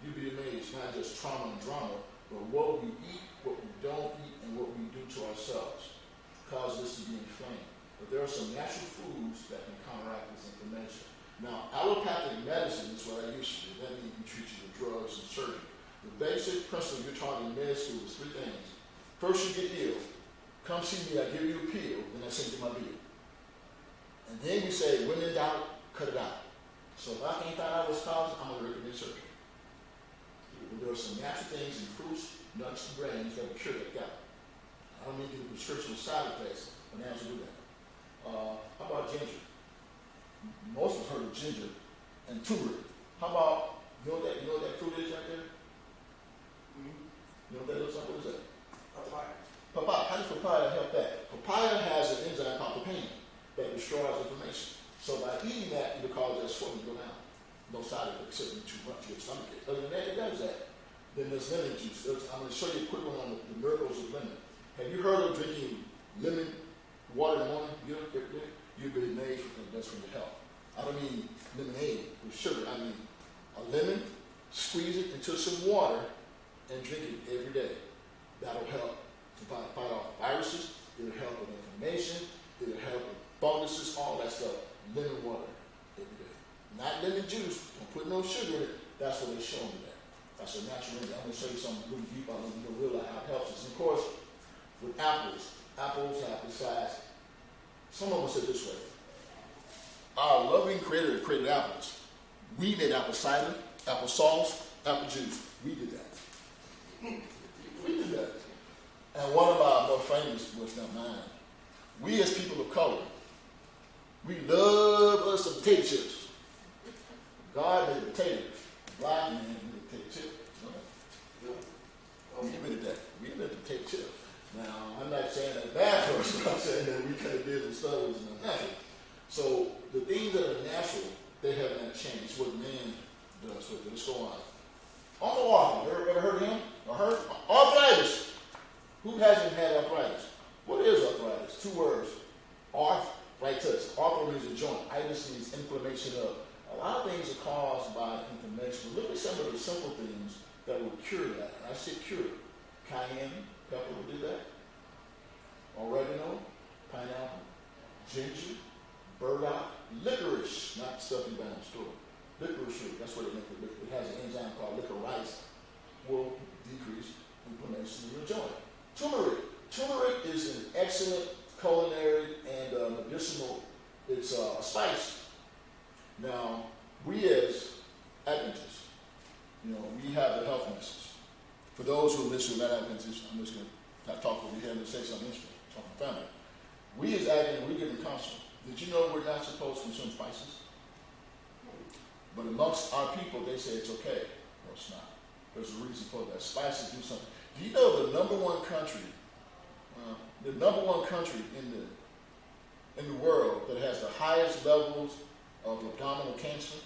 You'd be amazed, not just trauma and drama, but what we eat, what we don't eat, and what we do to ourselves causes this to be inflamed. But there are some natural foods that can counteract this inflammation. Now, allopathic medicine is what I used to do. That means we treat you with drugs and surgery. The basic principle you're taught in med school is 3 things. First, you get ill. Come see me, I give you a pill, then I send you my bill. And then we say, when in doubt, cut it out. So if I can't find out what's causing, I'm going to recommend surgery. But there are some natural things in fruits, nuts, and grains that will cure that gout. I don't need to do prescription with side effects, but now to do that. How about ginger? Most of us heard of ginger and turmeric. How about, you know what that fruit is right there? Mm-hmm. You know what that looks like? What is that? Papaya. Papaya. How does papaya destroys inflammation. So by eating that, it'll cause that swelling to go down. No side effect except when too much, your stomach ache. Other than that, it does that. Then there's lemon juice. I'm going to show you a quick one on the miracles of lemon. Have you heard of drinking lemon water in the morning? You've been amazed with that. That's from the health. I don't mean lemonade with sugar. I mean a lemon, squeeze it into some water, and drink it every day. That'll help to fight off viruses. It'll help with inflammation. It'll help with funguses, all that stuff. Lemon water every day. Not lemon juice. Don't put no sugar in it. That's what they're showing me that. That's a natural remedy. I'm going to show you something really deep. I want you to realize how it helps us. And of course, with apples have besides, some of us say this way. Our loving creator created apples. We made apple cider, apple sauce, apple juice. We did that. We did that. And one of our more famous was not mine. We as people of color, we love us some potato chips. God made potatoes. Black man made potato chips. We invented that. We invented potato chips. Now, I'm not saying that's bad for us, but I'm saying that we could have did some stuff that was unnatural. So the things that are natural, they have not changed. What man does with it. Let's go on. Uncle Arthur, ever heard of him? Or heard? Arthritis. Who hasn't had arthritis? What is arthritis? 2 words. Arthritis. Arthro means a joint. Itis means inflammation of. A lot of things are caused by inflammation. But look at some of the simple things that will cure that. And I say cure. Cayenne pepper will do that. Oregano, pineapple, ginger, burdock, licorice, not stuff you buy in the store. Licorice root, that's what it makes it. It has an enzyme called licorice, will decrease inflammation in your joint. Turmeric. Turmeric is an excellent culinary and medicinal, it's a spice. Now, we as Adventists, we have the health message. For those who listen to that Adventists, I'm just going to talk over here and say something interesting, talking family. We as Adventists, we give them counsel. Did you know we're not supposed to consume spices? But amongst our people, they say it's okay. No, it's not. There's a reason for that. Spices do something. Do you know the number one country in the world that has the highest levels of abdominal cancer?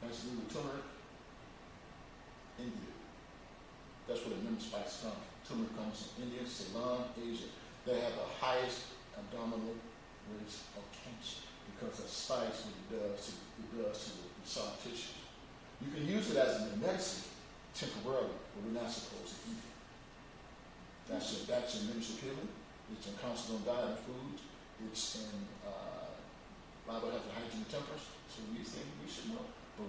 Has to do with turmeric? India. That's where the lemon spice comes. Turmeric comes from India, Ceylon, Asia. They have the highest abdominal rates of cancer because of spice what it does to the soft tissues. You can use it as a medicine temporarily, but we're not supposed to eat it. That's in ministry healing. It's in counsel on diet and foods. It's in Bible has the hygiene and temperance. So we think we should know. But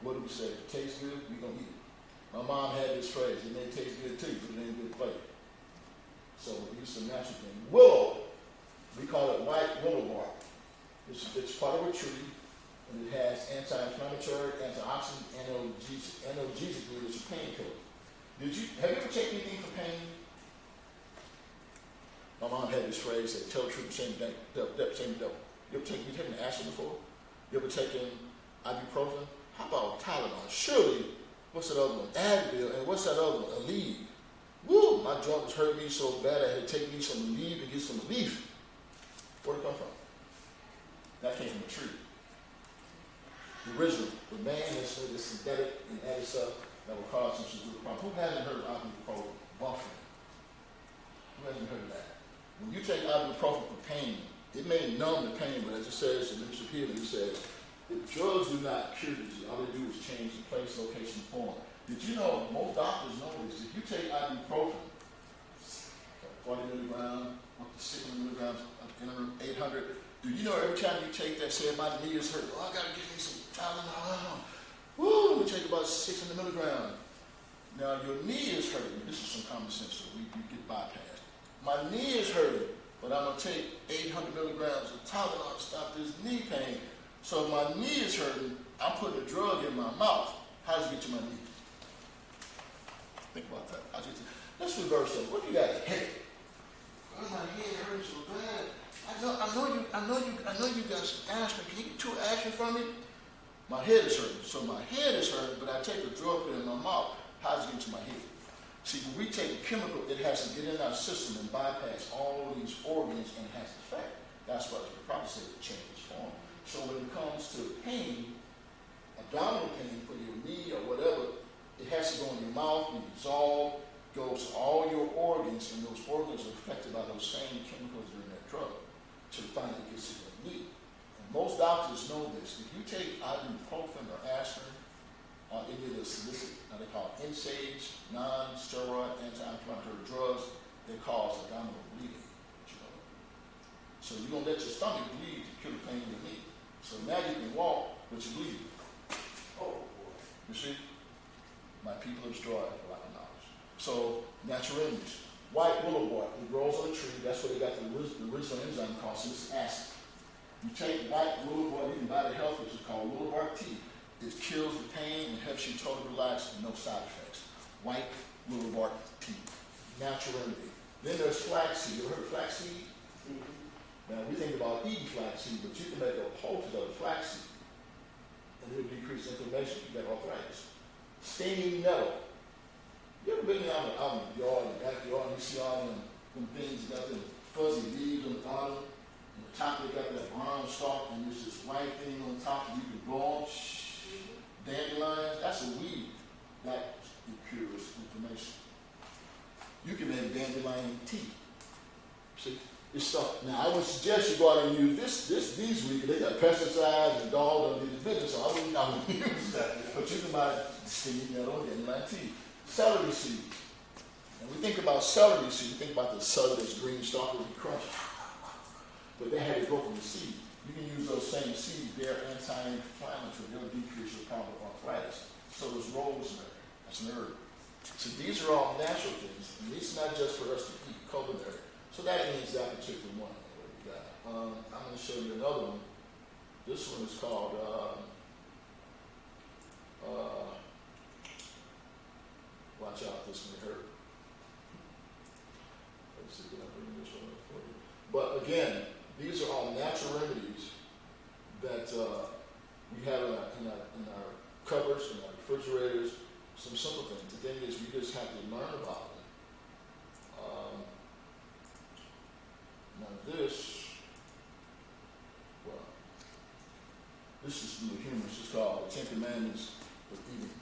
what do we say? If it tastes good, we're going to eat it. My mom had this phrase, it may taste good to you, but it ain't good for you. So we use some natural thing. Willow, we call it white willow bark. It's part of a tree, and it has anti-inflammatory, antioxidant, analgesic, which is a painkiller. Have you ever taken anything for pain? My mom had this phrase, said, tell the truth, shame the devil. You ever taken aspirin before? You ever taken ibuprofen? How about Tylenol? Surely, what's that other one? Advil, and what's that other one? Aleve. Woo! My joint was hurting me so bad I had to take me some Aleve and get some relief. Where'd it come from? That came from a tree. The original. The man has made this synthetic and added stuff that will cause some severe problems. Who hasn't heard of ibuprofen? Buffering. Who hasn't heard of that? When you take ibuprofen for pain, it may numb the pain, but as it says in Ministry of Healing, it says, if drugs do not cure disease, all they do is change the place, location, form. Did you know, most doctors know this, if you take ibuprofen, 40 milligrams, up to 600 milligrams, up to 800, do you know every time you take that, say my knee is hurt, I gotta give me some Tylenol. Woo, we take about 600 milligrams. Now your knee is hurting. This is some common sense, so we get bypassed. My knee is hurting, but I'm gonna take 800 milligrams of Tylenol to stop this knee pain. So if my knee is hurting, I'm putting a drug in my mouth. How does it get to my knee? Think about that. Let's reverse that. What do you got? Head. Oh, my head hurts so bad. I know you got some aspirin. Can you get 2 aspirin from me? My head is hurting. So my head is hurting, but I take a drug, put it in my mouth. How does it get to my head? See, when we take a chemical, it has to get in our system and bypass all these organs and has effect. That's why the prophet said it changes form. So when it comes to pain, abdominal pain for your knee or whatever, it has to go in your mouth and dissolve, goes to all your organs, and those organs are affected by those same chemicals that are in that drug. So finally it gets to your knee. And most doctors know this. If you take ibuprofen or aspirin, or any of the solicit, now they call it NSAIDs, non-steroid anti-inflammatory drugs, they cause abdominal bleeding. You know. So you're gonna let your stomach bleed to kill the pain in your knee. So now you can walk, but you're bleeding. Oh, boy. You see? My people are destroyed for lack of knowledge. So, natural remedies. White willow bark, it grows on a tree. That's where they got the original enzyme called salicylic acid. You take white willow bark, you can buy the health, which is called willow bark tea. It kills the pain and helps you totally relax and no side effects. White willow bark tea. Natural remedy. Then there's flaxseed. You ever heard of flaxseed? Mm-hmm. Now, we think about eating flaxseed, but you can make a poultice out of flaxseed. And it'll decrease inflammation if you got arthritis. Steaming nettle. You ever been out in the yard, in the backyard, and you see all them things that got them fuzzy leaves on the bottom, and the top they got that brown stalk, and there's this white thing on top that you can blow on. Dandelions, that's a weed that cures inflammation. You can make dandelion tea. See, it's stuff. Now I would suggest you go out and use these weeks. They got pesticides and dogs under the business, so I wouldn't use that. But you can buy steaming nettle and dandelion tea. Celery seed. And we think about celery seed, we think about the celery that's green stalk that we crush. But they had to go from the seed. You can use those same seeds, they're anti-inflammatory, they'll decrease your problem with arthritis. So there's rosemary, that's an herb. So these are all natural things, and these are not just for us to eat, culinary. So that ends that particular one. I'm going to show you another one. This one is called, watch out, this may hurt. Let's see, can I bring this one up for you? But again, these are all natural remedies that we have in our cupboards, in our refrigerators, some simple things. The thing is, we just have to learn about them. Now this, well, this is really humorous. It's called the 10 Commandments of Eating.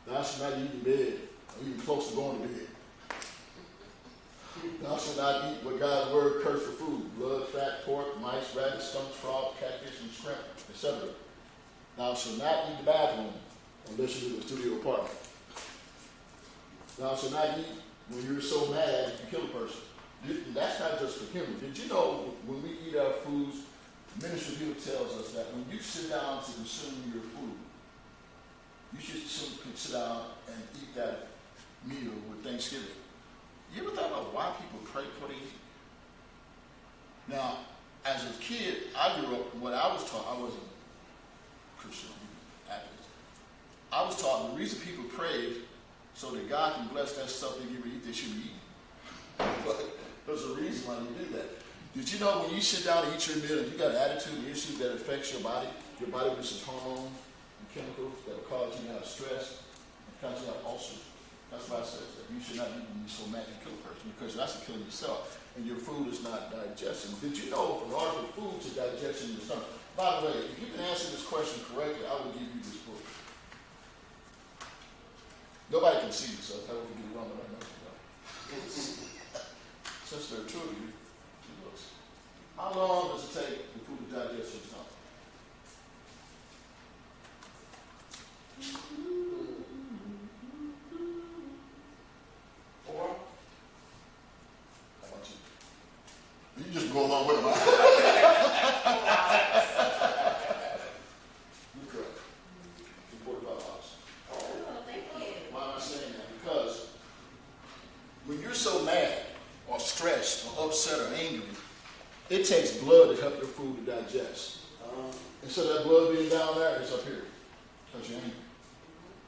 Thou shalt not eat in bed, or even close to going to bed. Thou shalt not eat what God's word cursed for food: blood, fat, pork, mice, rabbits, skunks, frogs, catfish, and shrimp, etc. Thou shalt not eat the bathroom unless you live in a studio apartment. Thou shalt not eat when you're so mad you kill a person. That's not just for humor. Did you know when we eat our foods, ministry people tells us that when you sit down to consume your food, you should sit down and eat that meal with Thanksgiving. You ever thought about why people pray before they eat? Now, as a kid, I grew up, what I was taught, I wasn't Christian, Adventist. I was taught the reason people prayed so that God can bless that stuff they give to eat, they should be eating. But there's a reason why you do that. Did you know when you sit down and eat your meal and you got an attitude and issues that affects your body releases hormones and chemicals that will cause you to have stress and cause you to have ulcers? That's why it says that you should not eat when you're so mad you kill a person, because that's killing yourself and your food is not digesting. Did you know in order for food to digest in your stomach? By the way, if you can answer this question correctly, I will give you this book. Nobody can see you, so I will get it wrong right now. Since there are two of you, two books. How long does it take the food to digest in your stomach? How about you? You just go along with them. You're correct. 45 hours. Oh, thank you. Why am I saying that? Because when you're so mad or stressed or upset or angry, it takes blood to help your food to digest. Instead of that blood being down there, it's up here because you're angry.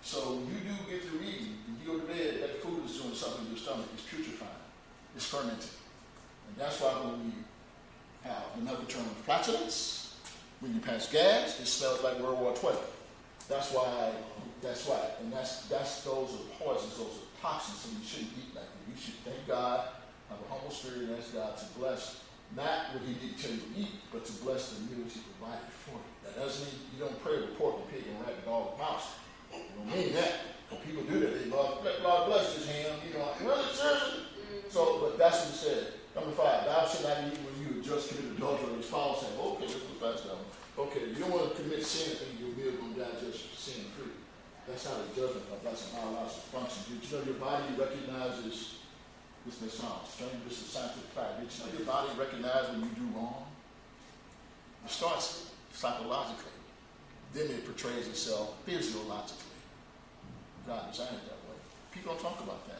So when you do get through eating, when you go to bed, that food is doing something in your stomach. It's putrefying. It's fermenting. And that's why when we have another term, flatulence, when you pass gas, it smells like World War XII. That's why, that's right. And that's those are poisons, those are toxins, and you shouldn't eat like that. You should thank God, have a humble spirit, and ask God to bless, not what he didn't tell you to eat, but to bless the meals he provided for you. That doesn't mean you don't pray with pork and pig and rat and dog and mouse. It don't mean that. When people do that, they Lord bless this ham, you know, really, seriously? So, but that's what he said. Number 5, thou shalt not eat when you have just committed adultery with your spouse, saying, okay, let's go fast down. Okay, you don't want to commit sin and think your meal going to die just sin free. That's how the judgment of that's how our lives function. Did you know your body recognizes, this may sound strange, this is scientific fact. Did you know your body recognizes when you do wrong? It starts psychologically. Then it portrays itself physiologically. God designed it that way. People don't talk about that.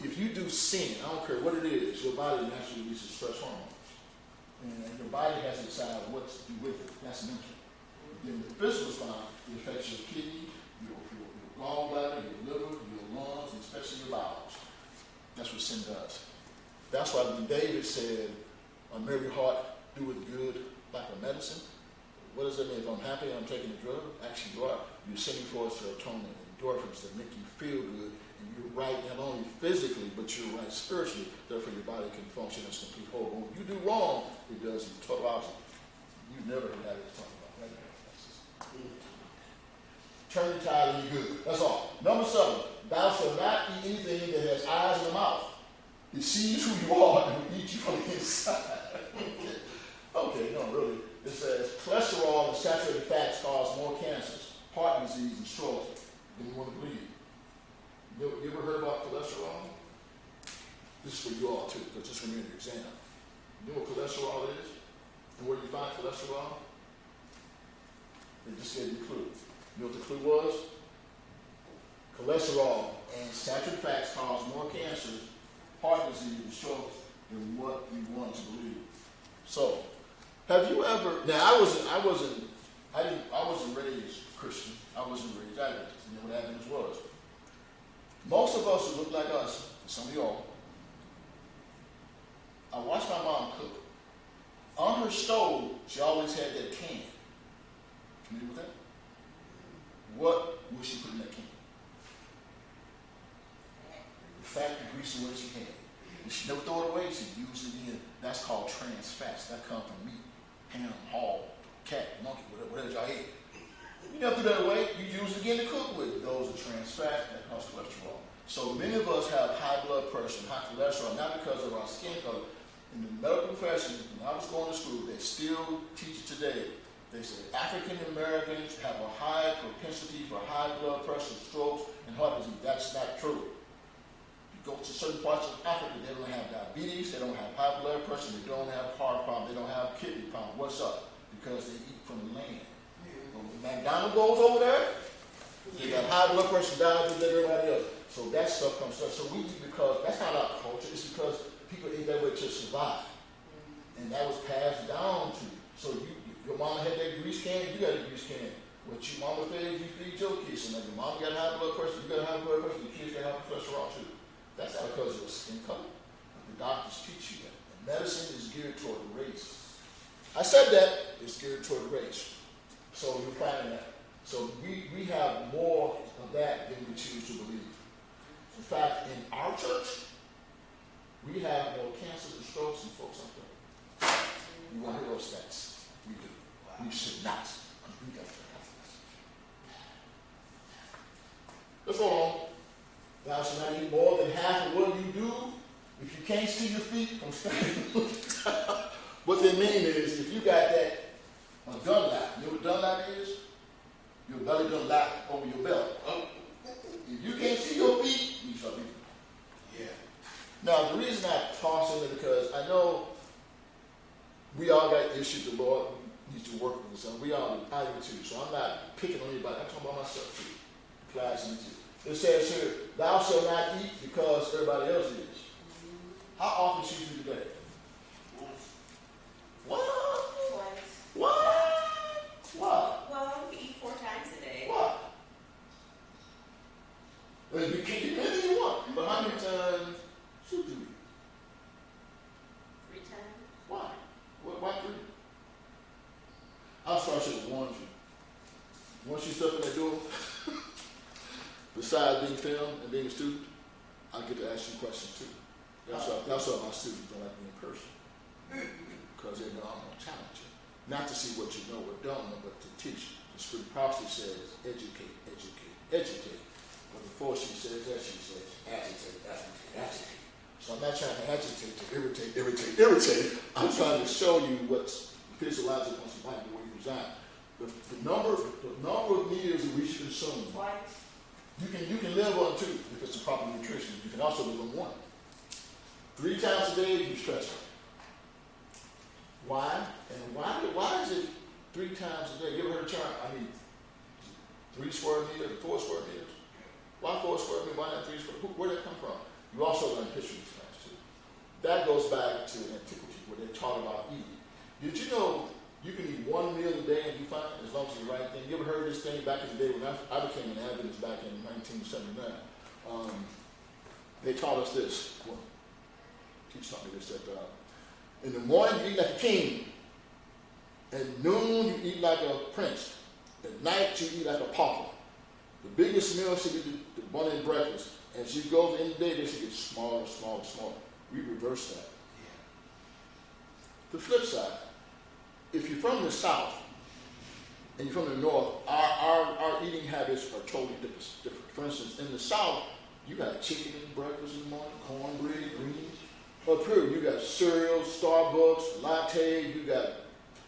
If you do sin, I don't care what it is, your body naturally releases stress hormones. And your body has to decide what to do with it. That's mental. Then the physical response, it affects your kidney, your gallbladder, your liver, your lungs, and especially your bowels. That's what sin does. That's why when David said, a merry heart doeth good like a medicine, what does that mean? If I'm happy and I'm taking a drug, actually you are. You're sending forth serotonin and endorphins that make you feel good, and you're right not only physically, but you're right spiritually. Therefore, your body can function as a complete whole. But when you do wrong, it does the total opposite. You never had it to talk about that. Turn the tide and you're good. That's all. Number 7, thou shalt not eat anything that has eyes in the mouth. It sees who you are and will eat you from the inside. Okay, no, really. It says cholesterol and saturated fats cause more cancers, heart disease, and strokes than you want to believe. You ever heard about cholesterol? This is for you all too, because this is when you're in your exam. You know what cholesterol is? And where do you find cholesterol? They just gave you a clue. You know what the clue was? Cholesterol and saturated fats cause more cancers, heart disease, and strokes than what you want to believe. So, have you ever? Now, I wasn't raised Christian. I wasn't raised Adventist. You know what Adventist was? Most of us who look like us, some of y'all, I watched my mom cook. On her stove, she always had that can. Familiar with that? What would she put in that can? The fat, the greasy way she had. And she never throw it away. She used it in. That's called trans fats. That comes from meat, ham, hog, cat, monkey, whatever y'all eat. You never threw that away. You use it again to cook with. Those are trans fats that cause cholesterol. So many of us have high blood pressure and high cholesterol, not because of our skin color. In the medical profession, when I was going to school, they still teach it today. They say African Americans have a high propensity for high blood pressure, strokes, and heart disease. That's not true. You go to certain parts of Africa, they don't have diabetes, they don't have high blood pressure, they don't have heart problem, they don't have kidney problem. What's up? Because they eat from the land. When McDonald's goes over there, they got high blood pressure, diabetes, and everybody else. So that stuff comes up. So we eat because that's not our culture. It's because people ate that way to survive, and that was passed down to you. So your mama had that grease can, you got a grease can. What your mama fed, you feed your kids. So now your mama got high blood pressure, you got high blood pressure, your kids got high cholesterol too. That's not because of your skin color. The doctors teach you that. And medicine is geared toward the race. I said that it's geared toward the race. So you're finding that. So we have more of that than we choose to believe. In fact, in our church, we have more cancers and strokes than folks out there. You want to hear those stats? We do. We should not. We got Let's go on. Thou shalt not eat more than half of what you do. If you can't see your feet, I'm standing. What they mean is, if you got that gun lap, you know what gun lap is? Your belly done lap over your belly. If you can't see your feet, you start eating. Yeah. Now, the reason I toss in it because I know we all got issues the Lord needs to work with us on. We all do. I do too. So I'm not picking on anybody. I'm talking about myself too. Applies to me too. It says here, thou shalt not eat because everybody else is. How often should you do that? What? Twice. What? What? Well, we eat 4 times a day. What? Well, you can eat anything you want, but how many times should you eat? 3 times. Why? Why 3? I'm sorry, I should have warned you. Once you step in that door, besides being filmed and being a student, I get to ask you questions too. That's why my students don't like me in person. Because they know I'm going to challenge you. Not to see what you know or don't know, but to teach you. The script prophecy says, educate, educate, educate. But before she says that, she says, agitate, agitate, agitate. So I'm not trying to agitate to irritate, irritate, irritate. I'm trying to show you what's physiological once you find the way you design. The number of meals that we should consume. Twice. You can live on 2 if it's a proper nutrition. You can also live on 1. 3 times a day, you stretch it. Why? And why is it 3 times a day? You ever heard the term, 3 square meters, 4 square meters? Why 4 square meters? Why not 3 square? Where did that come from? You also learn history class too. That goes back to antiquity, where they taught about eating. Did you know you can eat 1 meal a day and be fine as long as it's the right thing? You ever heard this thing back in the day when I became an Adventist back in 1979? They taught us this. Well, teacher taught me this, that in the morning you eat like a king. At noon you eat like a prince. At night you eat like a pauper. The biggest meal should be the morning breakfast. As you go to the end of the day, they should get smaller, smaller, smaller. We reverse that. The flip side, if you're from the South and you're from the North, our eating habits are totally different. For instance, in the South, you got chicken in breakfast in the morning, cornbread, greens. Up here, you got cereal, Starbucks, latte, you got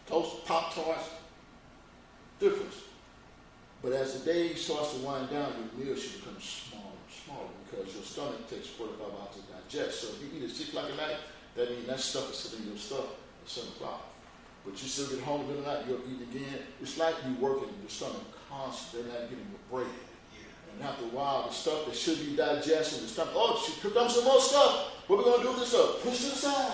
toast, Pop-Tarts. Difference. But as the day starts to wind down, your meal should become smaller and smaller because your stomach takes 45 hours to digest. So if you eat at 6 o'clock at night, that means that stuff is sitting in your stomach at 7 o'clock. But you still get home in the middle of the night, you'll eat again. It's like you working your stomach constantly. They're not getting a break. And after a while, the stuff that should be digested, the stomach, here comes some more stuff. What are we going to do with this stuff? Push it aside.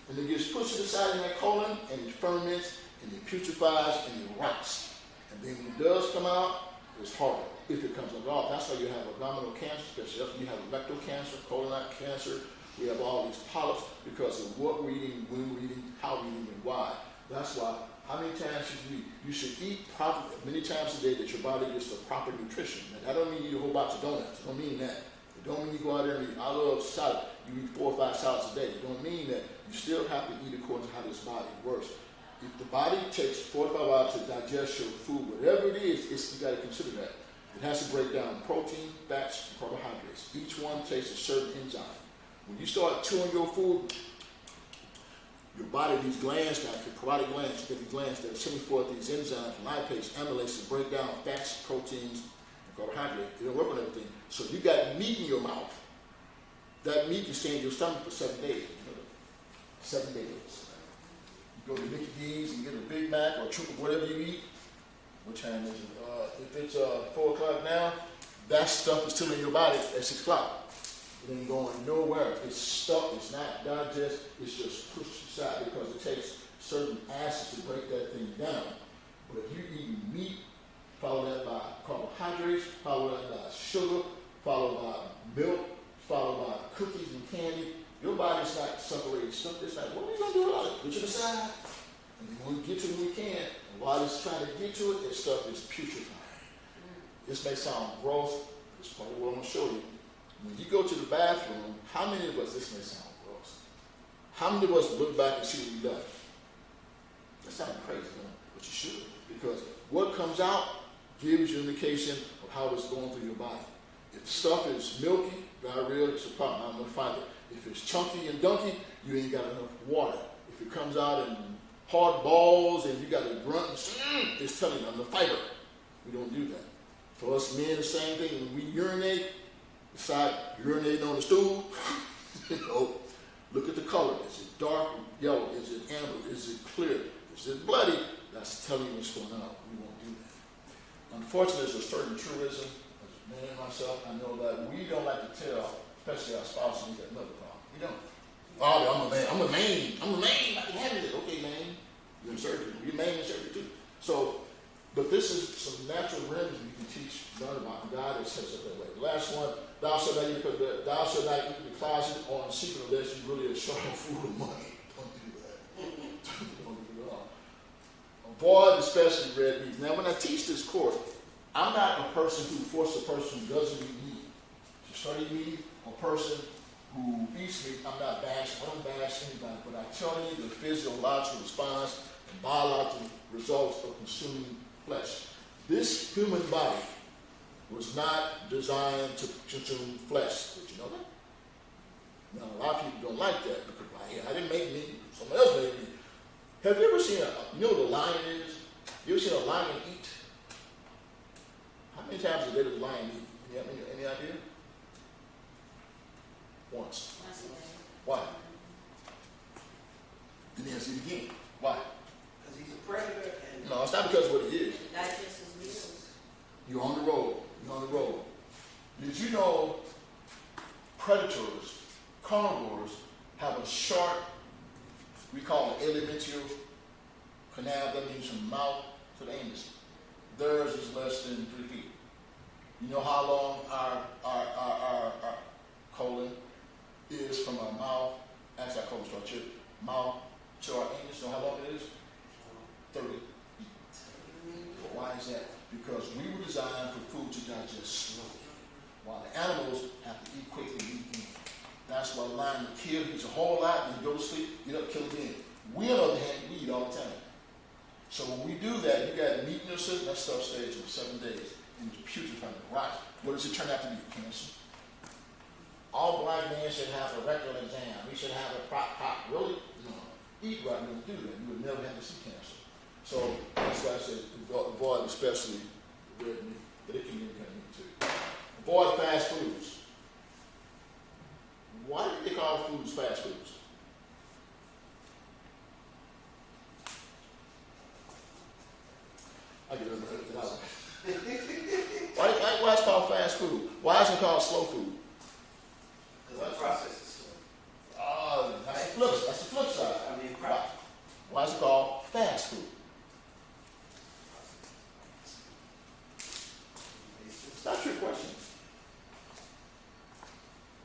And it gets pushed to the side in that colon, and it ferments, and it putrefies, and it rots. And then when it does come out, it's horrible if it comes out. That's why you have abdominal cancer, especially you have rectal cancer, colon cancer. We have all these polyps because of what we're eating, when we're eating, how we're eating, and why. That's why, how many times should you eat? You should eat properly, many times a day that your body gets the proper nutrition. Now, that don't mean you eat a whole box of donuts. It don't mean that. It don't mean you go out there and eat. I love salad. You eat 4 or 5 salads a day. It don't mean that. You still have to eat according to how this body works. If the body takes 45 hours to digest your food, whatever it is, you got to consider that. It has to break down protein, fats, and carbohydrates. Each one takes a certain enzyme. When you start chewing your food, your body, these glands, now your carotid glands, you get these glands that are sending forth these enzymes, lipase, amylase, to break down fats, proteins, and carbohydrates. They don't work on everything. So you got meat in your mouth. That meat can stay in your stomach for 7 days. 7 days. You go to Mickey D's and get a Big Mac or triple, whatever you eat. What time is it? If it's 4 o'clock now, that stuff is still in your body at 6 o'clock. It ain't going nowhere. It's stuck. It's not digested. It's just pushed aside because it takes certain acids to break that thing down. But if you eat meat, follow that by carbohydrates, follow that by sugar, followed by milk, followed by cookies and candy, your body's not separating stuff. It's like, what are we going to do with all it? Put it aside. And then when we get to it, we can. And while it's trying to get to it, this stuff is putrefying. This may sound gross. It's part of what I'm going to show you. When you go to the bathroom, how many of us, this may sound gross, how many of us look back and see what we done? That sounds crazy, but you should. Because what comes out gives you an indication of how it's going through your body. If stuff is milky, diarrhea, it's a problem. I'm going to find it. If it's chunky and dunky, you ain't got enough water. If it comes out in hard balls and you got a grunt, it's telling you, I'm the fiber. We don't do that. For us men, the same thing. When we urinate, beside urinating on the stool, look at the color. Is it dark yellow? Is it amber? Is it clear? Is it bloody? That's telling you what's going on. We won't do that. Unfortunately, there's a certain truism. As a man myself, I know that we don't like to tell, especially our spouses, we got another problem. We don't. Oh, I'm a man. I'm a man. I can handle it. Okay, man. You're in surgery. You're man in surgery too. So, but this is some natural remedies you can teach, learn about. God has set us up that way. The last one, thou shalt not eat in the closet or in secret unless you really are short of food or money. Don't do that. Don't do it at all. Avoid especially red meat. Now, when I teach this course, I'm not a person who forces a person who doesn't eat meat to start eating meat, or a person who eats meat. I'm not bashing, I don't bash anybody, but I tell you the physiological response and biological results of consuming flesh. This human body was not designed to consume flesh. Did you know that? Now, a lot of people don't like that because I didn't make meat, someone else made meat. Have you ever seen you know what a lion is? You ever seen a lion eat? How many times a day does a lion eat? You have any idea? Once. Once a day. Why? And then see it again. Why? Because he's a predator and No, it's not because of what it is. Digest his meals. You're on the road. You're on the road. Did you know predators, carnivores, have a short, we call it alimentary canal, that means from mouth to the anus. Theirs is less than 3 feet. You know how long our colon is from our mouth, actually our colon to our chip, mouth to our anus? You know how long it is? 30 feet. But why is that? Because we were designed for food to digest slowly, while the animals have to eat quickly and eat again. That's why a lion will kill, eats a whole lot, and you go to sleep, get up, kill again. We, on the other hand, we eat all the time. So when we do that, you got meat in your system, that stuff stays for 7 days, and it's putrefied, right? What does it turn out to be? Cancer. All black men should have a rectal exam. We should have a prop. Really? No. Eat right, you don't do that. You would never have to see cancer. So that's why I said avoid especially red meat, but it can be any kind of meat too. Avoid fast foods. Why do they call foods fast foods? I get it out. Why is it called fast food? Why is it called slow food? because the process is slow. Oh, that's the flip side. I mean, Why? Why is it called fast food? It's not a trick question.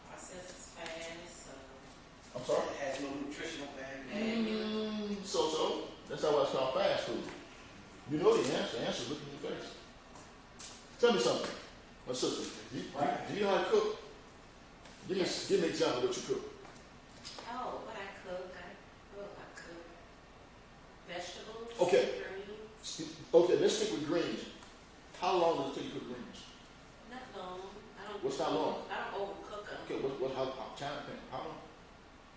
Process is fast, so. I'm sorry? It has no nutritional value. So. That's why it's called fast food. You know the answer. The answer is looking in your face. Tell me something. My sister, do you know how to cook? Give me an example of what you cook. Oh, what I cook, I cook vegetables. Okay. Greens. Okay, let's stick with greens. How long does it take you to cook greens? Not long. I don't. What's not long? I don't overcook them. Okay, how time? How long?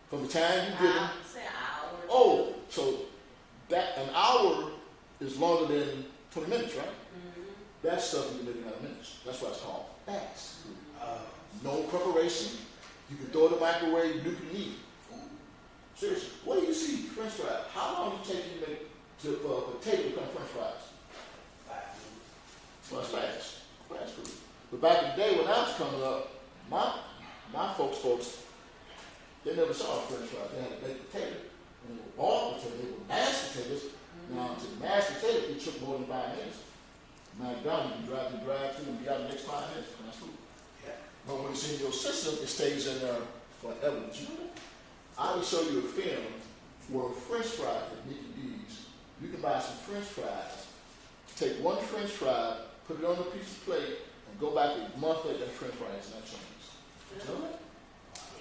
From the time you get them. Say an hour. Or Oh, so that an hour is longer than 20 minutes, right? Mm-hmm. That stuff you can make in 9 minutes. That's why it's called fast food. Uh, No preparation. You can throw it in the microwave, you can eat. Seriously, what do you see? French fries. How long does it take you to make potato become French fries? 5 minutes. Well, it's fast food. But back in the day when I was coming up, my folks, they never saw French fries. They had to make potato. And they were boiled potatoes, they were mashed potatoes. Now, to mash potato, it took more than 5 minutes. McDonald's, you can drive through and be out in the next 5 minutes. That's food. Yeah. But when it's in your system, it stays in there forever. Did you know that? I will show you a film where French fries at Mickey D's. You can buy some French fries, take one French fry, put it on a piece of plate, and go back a month later, that French fry has not changed. Did you know that?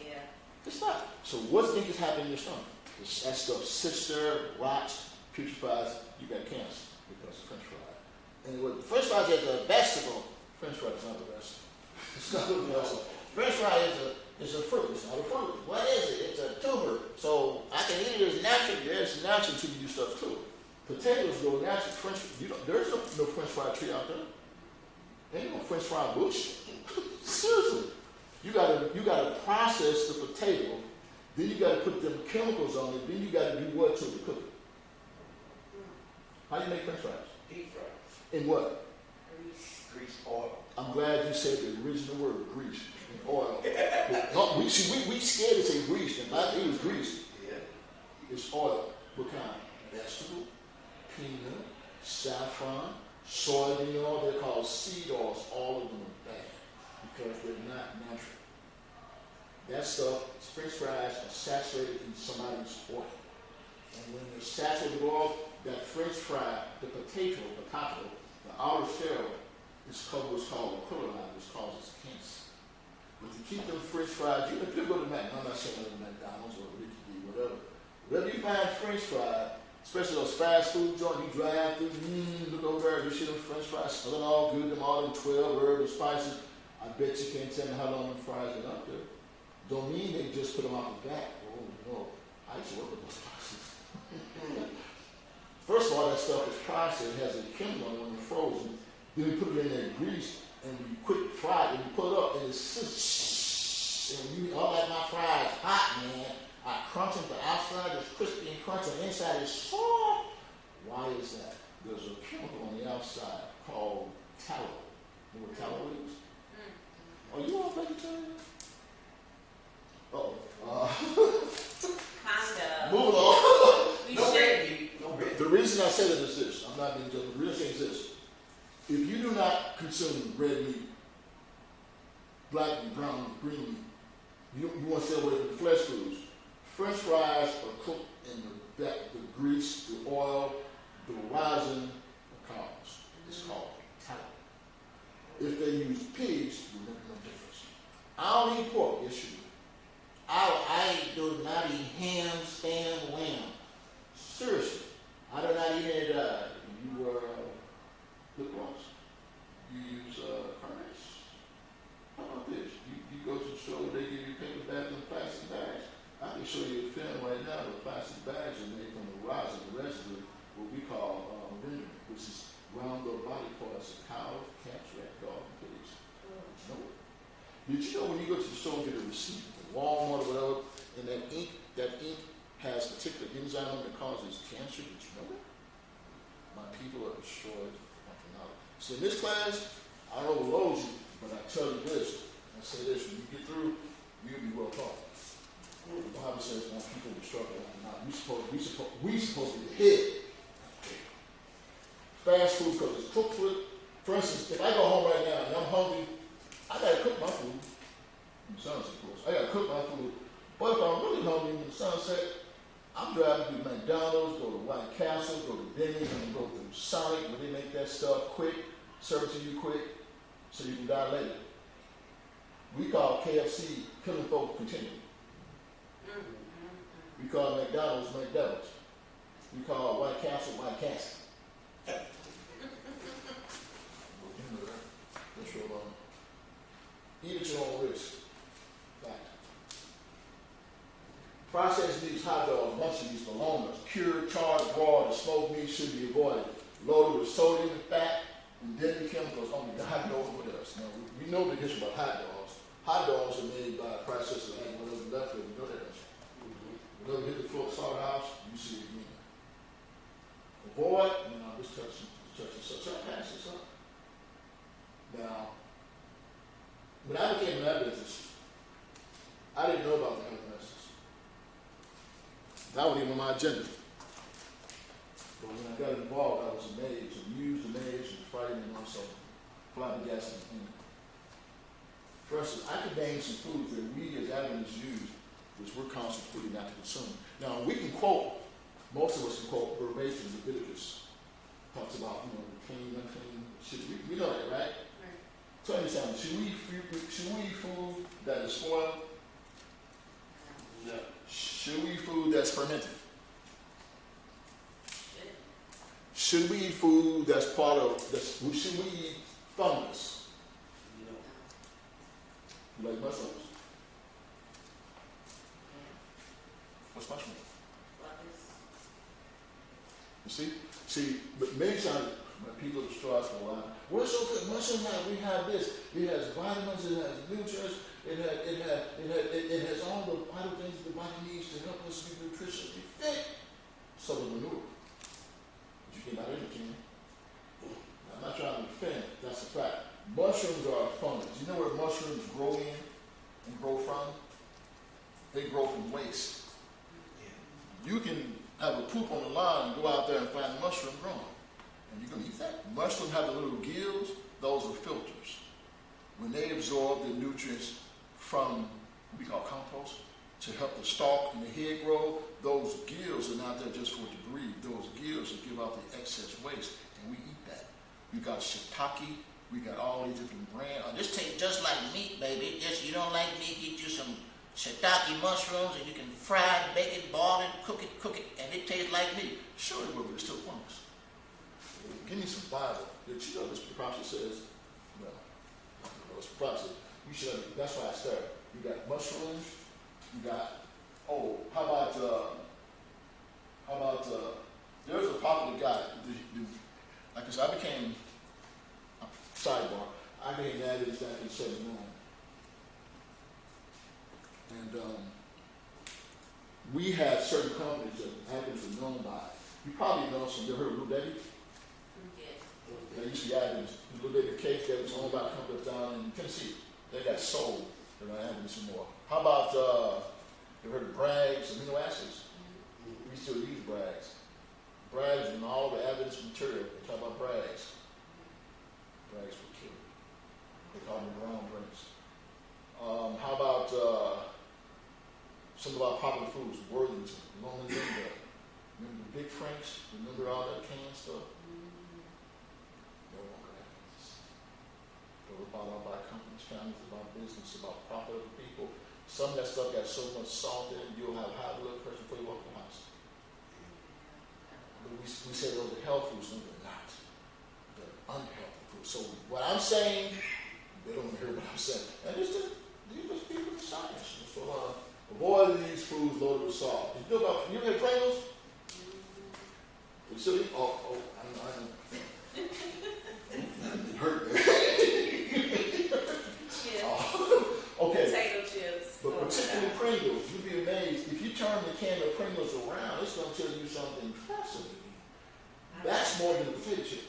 Yeah. It's not. So what do you think is happening in your stomach? That stuff sits there, rots, putrefies, you got cancer because of French fries. And what French fries is a vegetable. French fries is not a vegetable. It's not a vegetable. French fry is a fruit. It's not a fruit. What is it? It's a tuber. So I can eat it as natural. It's natural until you do stuff to it. Potatoes go natural. There's no French fry tree out there. Ain't no French fry bush. Seriously. You gotta process the potato. Then you gotta put them chemicals on it. Then you gotta do what to cook it? How do you make French fries? Deep fry. In what? Grease, oil. I'm glad you said the original word, grease and oil. But we scared to say grease, and my thing was grease. Yeah. It's oil. What kind? Vegetable, peanut, saffron, soybean oil. They're called seed oils. All of them are bad because they're not natural. That stuff, French fries are saturated in somebody's oil. And when they're saturated with oil, that French fry, the potato, the outer shell, it's called what's called acrylamide, which causes cancer. But to keep them French fries, you can go to McDonald's, I'm not saying go to McDonald's or Ricky D, whatever. Wherever you find French fries, especially those fast food joints, you drive through, look over there, you see them French fries smelling all good, them all them 12 herbs and spices. I bet you can't tell me how long them fries been up there. Don't mean they just put them out the back. Oh no, I used to work with those spices. First of all, that stuff is processed, it has a chemical on it when it's frozen. Then we put it in there grease, and you quick fry it, and you pull it up, and it's and you all like my fries hot, man. I crunch them, the outside is crispy and crunchy, and the inside is soft. Why is that? There's a chemical on the outside called tallow. You know what tallow is? Are you all vegetarian? Kind of. Moving on. We No should. red meat, no red. The reason I say that is this. I'm not being joking. The reason I say is this. If you do not consume red meat, black and brown and green meat, you want to stay away from the flesh foods. French fries are cooked in the grease, the oil, the rosin, the carbs. It's called tallow. If they use pigs, you make no difference. I don't eat pork. Yes, you do. I do not eat ham, spam, lamb. Seriously, I do not eat any of that. You lip gloss. You use carrots. How about this? You go to the store, they give you paper bags and plastic bags. I can show you a film right now. The plastic bags are made from the rosin, the residue, what we call rendering, which is round up body parts of cows, cats, rat, dog, and pigs. You know it? Did you know when you go to the store and get a receipt, Walmart or whatever, and that ink has particular enzyme that causes cancer? Did you know that? My people are destroyed for knowledge. So in this class, I don't overload you, but I tell you this, I say this, when you get through, you'll be well taught. The Bible says my people will struggle not. We supposed to be the head. Fast food because it's cooked food. For instance, if I go home right now and I'm hungry, I gotta cook my food. In the sunset, of course. I gotta cook my food. But if I'm really hungry in the sunset, I'm driving to McDonald's, go to White Castle, go to Denny's, and go to Sonic where they make that stuff quick, serve it to you quick, so you can die later. We call KFC killing folks continually. We call McDonald's McDonald's. We call White Castle White Castle. That's your eat at your own risk. Fact. Processed meats, hot dogs, bunch of these bolognas, cured, charred, broiled, and smoked meat should be avoided. Loaded with sodium and fat and deadly chemicals. Only the hot dogs with us. Now, we know the history about hot dogs. Hot dogs are made by a process of like whatever left over. You know that. Whenever you hit the floor slaughterhouse, you see it again. Avoid, this touching such. So I pass this up. Now, when I became in that business, I didn't know about the health messages. That wasn't even on my agenda. But when I got involved, I was amazed, amused, and frightened, and also flabbergasted. For instance, I could name some foods that we as Adventists use, which we're constantly not to consume. Now, we can quote, most of us can quote verbatim Leviticus. Talks about, clean, unclean. We know that, right? Tell me something. Should we eat food that is spoiled? No. Should we eat food that's fermented? Should we eat food that's should we eat fungus? No. You like mushrooms? What's mushroom? You see, but many times when people destroy us for a while, we're so good. Mushroom we have this. It has vitamins. It has nutrients. It has all the vital things the body needs to help us be nutritionally fit. So the manure. But you came out of it, King. I'm not trying to defend. That's a fact. Mushrooms are fungus. You know where mushrooms grow in and grow from? They grow from waste. You can have a poop on the line and go out there and find a mushroom growing. And you can eat that. Mushrooms have the little gills. Those are filters. When they absorb the nutrients from what we call compost to help the stalk and the head grow, those gills are not there just for it to breathe. Those gills will give out the excess waste, and we eat that. We got shiitake, We got all these different brands. This tastes just like meat, baby. Just you don't like meat, get you some shiitake mushrooms and you can fry it, bake it, boil it, cook it, and it tastes like meat. Sure it will, but it's still pointless. Give me some Bible. Did you know this prophet says, no, this prophet says, you should, that's why I started. You got mushrooms, you got, how about, there's a popular guy, like I said, I became, sidebar, I became that is back in 79. And we had certain companies that Adams were known by. You probably know some, you ever heard of Little Debbie? Yes. They used to be Adams, the Little Debbie cake that was owned by a company down in Tennessee. They got sold. They're not Adams anymore. How about, you ever heard of Bragg's amino acids? We still use Bragg's. Bragg's and all the Adams material. They talk about Bragg's. Bragg's were killed. They call them brown drinks. How about some of our popular foods? Worthington, Long Linda. Remember the Big Franks? Remember all that canned stuff? No longer happens. They were bought out by companies, families, about business, about profit of the people. Some of that stuff got so much salt in it, you'll have high blood pressure before you walk the house. But we say those are health foods, no, they're not. They're unhealthy foods. So what I'm saying, they don't hear what I'm saying. And these are people in science. So avoid these foods loaded with salt. You ever had Pringles? You silly? I know. It hurt. Chips. Okay. Potato chips. But particularly Pringles, you'd be amazed. If you turn the can of Pringles around, it's going to tell you something fascinating. That's more than a potato chip.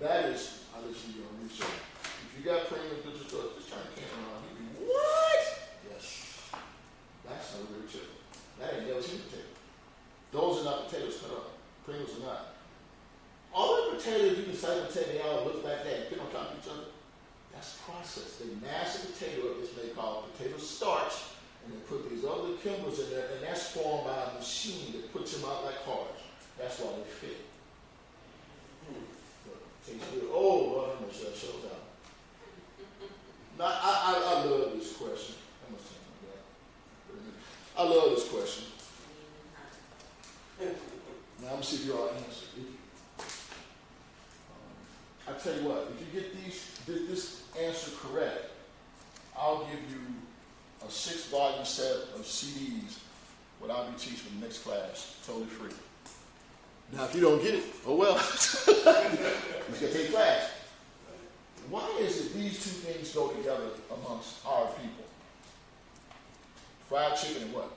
That is, I'll let you do your research. If you got Pringles, just turn the can around. You'd be, what? Yes. That's not a real chip. That ain't never seen a potato. Those are not potatoes cut up. Pringles are not. All the potatoes you can say potato, they all look like that, fit on top of each other. That's processed. They mash the potato up, it's made called potato starch, and they put these other chemicals in there, and that's formed by a machine that puts them out like cars. That's why they fit. Tastes good. Oh, Lord, how much that shows out. Now, I love this question. I must take my back. I love this question. Now, I'm going to see if you all answer. I tell you what, if you get this answer correct, I'll give you a 6-volume set of CDs, what I'll be teaching in the next class, totally free. Now, if you don't get it, oh well. You can take class. Why is it these two things go together amongst our people? Fried chicken and what?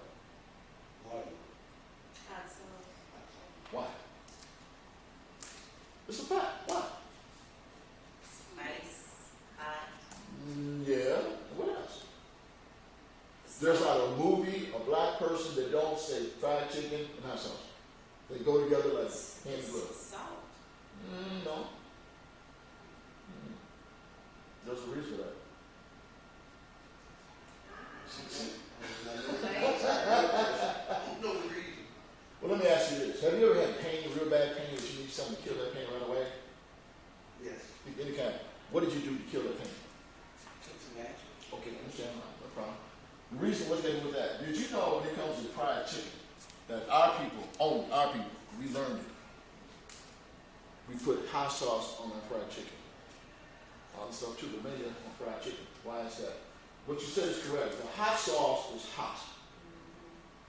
Hot sauce. Why? It's a fact. Why? Spice. Hot. Yeah. What else? There's not a movie, a black person that don't say fried chicken and hot sauce. They go together like hand and glove. Salt. No. There's a reason for that. Well, let me ask you this. Have you ever had pain, real bad pain, that you need something to kill that pain right away? Yes. Any kind. What did you do to kill that pain? Took some action. Okay, I understand. No problem. The reason what's going with that, did you know when it comes to fried chicken, that our people, we learned it. We put hot sauce on our fried chicken. All the stuff too, but mainly on fried chicken. Why is that? What you said is correct. The hot sauce is hot.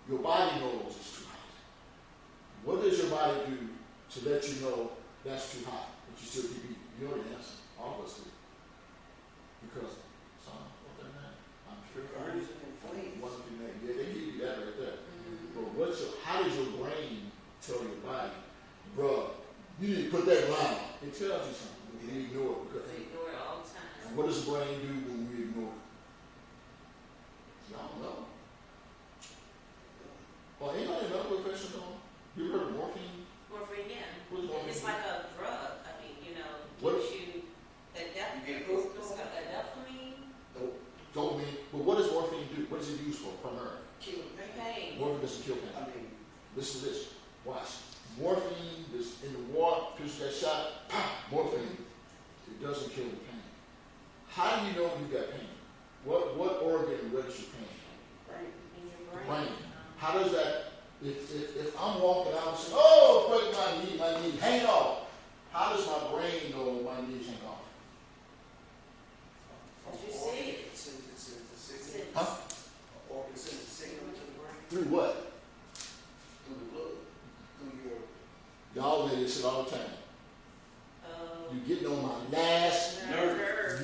Your body knows it's too hot. What does your body do to let you know that's too hot, but you still keep eating? You know the answer. All of us do. Because, son, what that man? I'm sure. Burns and inflames. One thing that, yeah, they give you that right there. But how does your brain tell your body, bruh, you need to put that line on? It tells you something. You ignore it. They ignore it all the time. And what does the brain do when we ignore it? Y'all know. Well, anybody know what question on? You heard of morphine? Morphine, yeah. What is morphine? It's like a drug. I mean, What? gives you get dopamine. Dopamine. But what does morphine do? What is it used for primarily? Kill Pain. Morphine doesn't kill pain. I mean, Listen to this. Watch. Morphine is in the water, pitch that shot, pop, morphine. It doesn't kill the pain. How do you know when you got pain? What organ registers pain? In your Brain. brain. How does that, if I'm walking out and saying, oh, break my knee, hang off. How does my brain know my knees hang off? Did you see it? Huh? Organ sends a signal to the brain Through what? through the blood, through your Y'all ladies say all the time. You getting on my last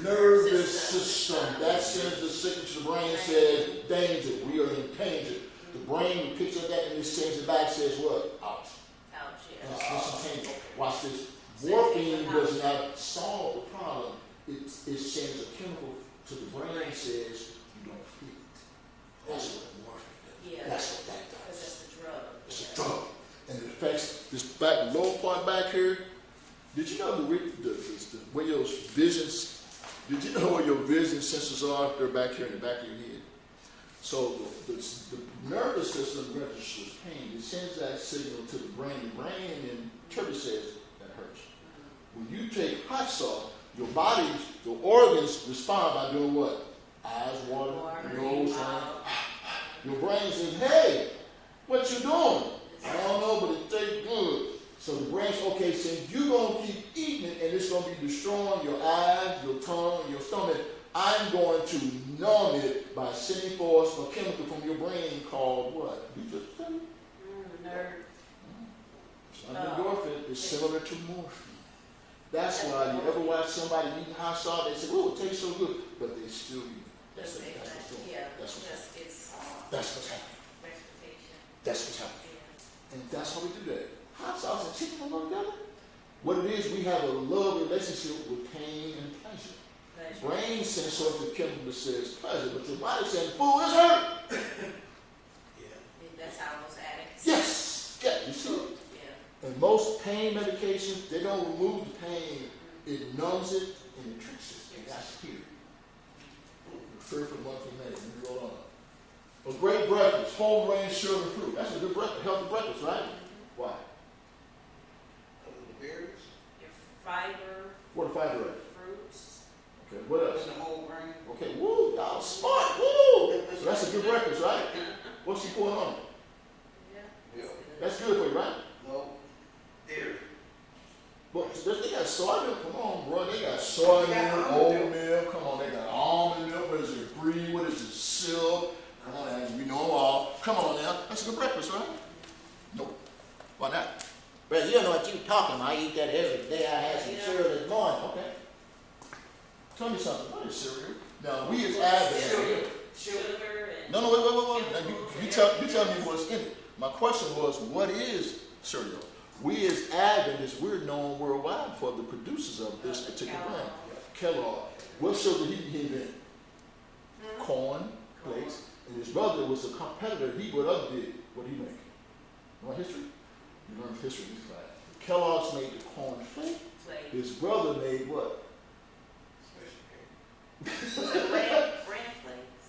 nervous system. That sends the signal to the brain, says danger, we are in danger. The brain picks up that and it sends it back, says what? Ouch. Ouch, yeah. That's painful. Watch this. Morphine does not solve the problem. It sends a chemical to the brain that says you don't feel it. That's what morphine does. Yeah. That's what that Because does. that's the drug. It's a drug. And it affects this back lower part back here. Did you know where your visions? Did you know where your vision sensors are? They're back here in the back of your head. So the nervous system registers pain. It sends that signal to the brain. The brain interprets says that hurts. When you take hot sauce, your body's, your organs respond by doing what? Eyes water, nose running. Your brain says, hey, what you doing? I don't know, but it tastes good. So the brain's okay, saying you're going to keep eating it and it's going to be destroying your eyes, your tongue, your stomach. I'm going to numb it by sending forth a chemical from your brain called what? You just said it. Nerve. It's not endorphin, it's similar to morphine. That's why you ever watch somebody eating hot sauce, they say, oh, it tastes so good, but they still eat it. That's what's going on. Yeah. That's what's happening. It's That's what's happening. transportation. That's what's happening. Yeah. And that's how we do that. Hot sauce and chicken go together. What it is, we have a love relationship with pain and pleasure. Pleasure. Brain sends forth the chemical that says pleasure, but your body says, food is hurt. That's how most addicts. Yes. Yeah, you see it. Yeah. And most pain medications, they don't remove the pain. It numbs it and it tricks it. And that's here. The third for the month of May. Let me roll on. A great breakfast, whole grain, sugar, and fruit. That's a good breakfast, healthy breakfast, right? Why? the berries Your fiber, What a fiber at? fruits. Okay, what else? and the whole grain. Okay, woo, y'all smart, woo! So that's a good breakfast, right? What's she pouring on? Yeah. Yeah. That's good for you, right? No, dairy. But they got soy milk, come on, bro. They got soy milk, oatmeal, come on, they got almond milk, what is it, brie, what is it, silk? Come on, man, we know them all. Come on now, that's a good breakfast, right? Nope. Why not? Brother, you don't know what you're talking about. I eat that every day. I had some cereal this morning. Okay. Tell me something, what is cereal? Now, we as Adventists, Sugar and. no, wait. Now, you tell me what's in it. My question was, what is cereal? We as Adventists, we're known worldwide for the producers of this particular brand. Kellogg. What sugar he invented? Corn flakes. And his brother was a competitor. What other did? What did he make? You know history? You learn history in this class. Kellogg's made the corn flake. Flake. His brother made what? Special cake. Bran flakes.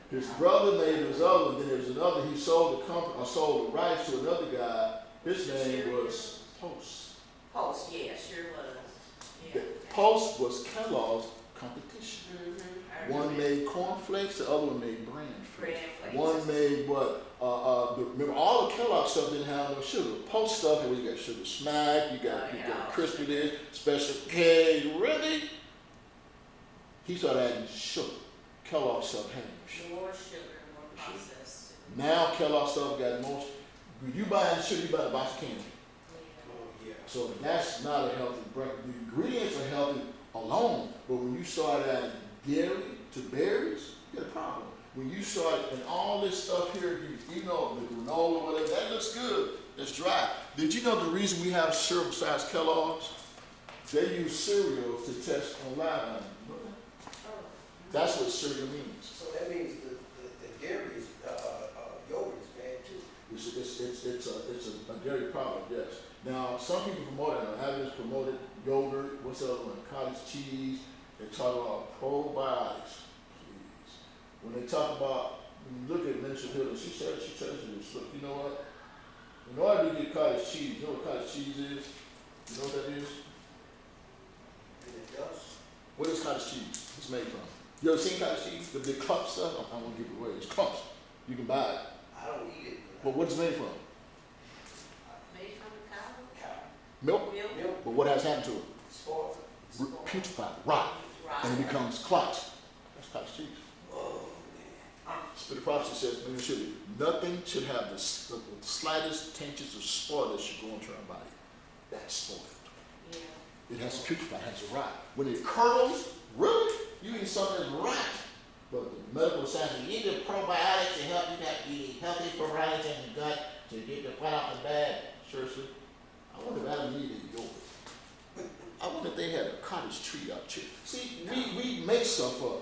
His brother made his other one. Then there was another. He sold the company, or sold the rights to another guy. His name was Post. Post, yeah, sure was. Yeah. Post was Kellogg's competition. Mm-hmm. One made cornflakes, the other one made bran flakes. Bran flakes. One made what? Remember, all the Kellogg stuff didn't have no sugar. Post stuff, where you got Sugar Smack, you got Crispy this, Special K. Really? He started adding sugar. Kellogg stuff had no sugar. More sugar, more processed. Now Kellogg stuff got more. When you buy sugar, you buy a box of candy. Yeah. Oh, yeah. So that's not a healthy breakfast. The ingredients are healthy alone, but when you start adding dairy to berries, you get a problem. When you start, and all this stuff here, you know, the granola, whatever, that looks good. It's dry. Did you know the reason we have cereal besides Kellogg's? They use cereal to test on live animals. You know that? Oh. That's what cereal means. So that means the dairy is, yogurt is bad too. It's a dairy product, yes. Now, some people promote it. Adventists promoted yogurt. What's the other one? Cottage cheese. They talk about probiotics. Please. When they talk about, when you look at Minister Hill, she tells you this. Look, you know what? In order to get cottage cheese, you know what cottage cheese is? You know what that is? And it does. What is cottage cheese? It's made from. You ever seen cottage cheese? The big clump stuff? I won't give it away. It's clumps. You can buy it. I don't eat it. But what is it made from? Made from the cow? Cow. Milk? Milk? Milk, But what has happened to it? spoiled. Putrefied, rot, and it becomes clots. That's cottage cheese. Oh, man. Spirit of prophecy says, maybe should be, nothing should have the slightest tinges of spoil that should go into our body. That's spoiled. Yeah. It has to putrefy, it has to rot. When it curdles, really, you eat something that's rot. But the medical science, you need the probiotics to help you have the healthy probiotics in the gut to get the fat out the bad. Seriously, I wonder if Adam needed yogurt. I wonder if they had a cottage tree up here. See, we make stuff up.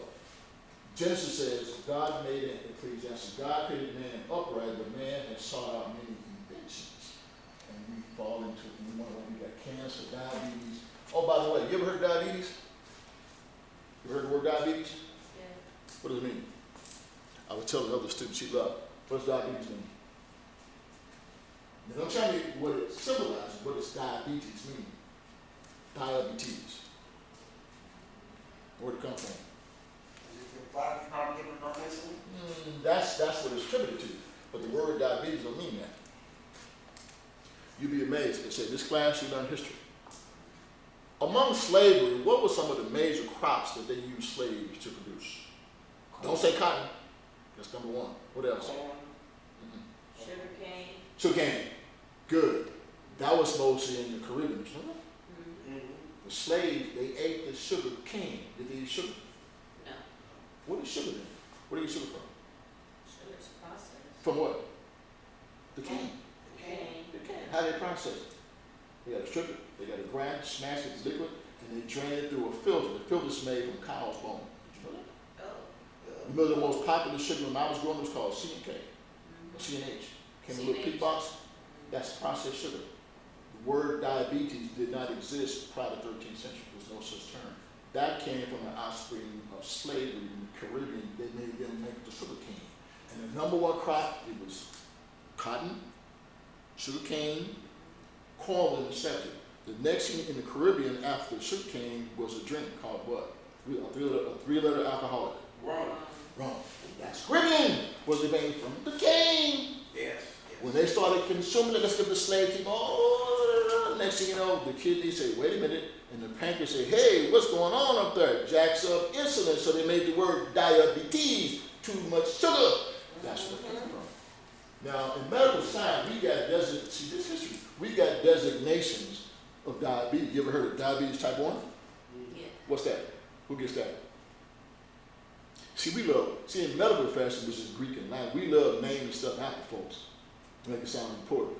Genesis says, God made it, Ecclesiastes, God created man upright, but man has sought out many inventions. And we fall into it. We got cancer, diabetes. Oh, by the way, you ever heard of diabetes? You heard the word diabetes? Yeah. What does it mean? I was telling the other students she loved. What does diabetes mean? Now, don't tell me what it symbolizes. What does diabetes mean? Diabetes. Where'd it come from? Is it your body not giving no insulin? That's what it's attributed to. But the word diabetes don't mean that. You'd be amazed. They say, this class, you learn history. Among slavery, what were some of the major crops that they used slaves to produce? Don't say cotton. That's number one. What else? Corn. Sugar cane? Sugarcane. Good. That was mostly in the Caribbean. Mm-hmm. The slaves, they ate the sugar cane. Did they eat sugar? No. What is sugar then? Where do you get sugar from? Sugar's processed. From what? The cane. Cane. The cane. How do they process it? They got to strip it, they got to grind, smash it, liquid, and they drain it through a filter. The filter's made from cow's bone. Did you know that? Oh. You know the most popular sugar when I was growing up was called C&K, or Mm-hmm. CNH. Came in a little pink CNH. box. That's processed sugar. The word diabetes did not exist prior to the 13th century. There was no such term. That came from the offspring of slavery in the Caribbean. They made them make the sugar cane. And the number one crop, it was cotton, sugar cane, corn was the second. The next thing in the Caribbean after the sugar cane was a drink called what? A three-letter alcoholic. Rum. Rum. That's Caribbean. Was it made from the cane? Yes. When they started consuming it, let's give the slave keep oh, next thing you know, the kidney say, wait a minute, and the pancreas say, hey, what's going on up there? Jacks up insulin, so they made the word diabetes, too much sugar. That's where it came from. Now, in medical science, we got see this history, we got designations of diabetes. You ever heard of diabetes type 1? Yeah. What's that? Who gets that? See, in medical profession, which is Greek and Latin, we love naming stuff after folks to make it sound important.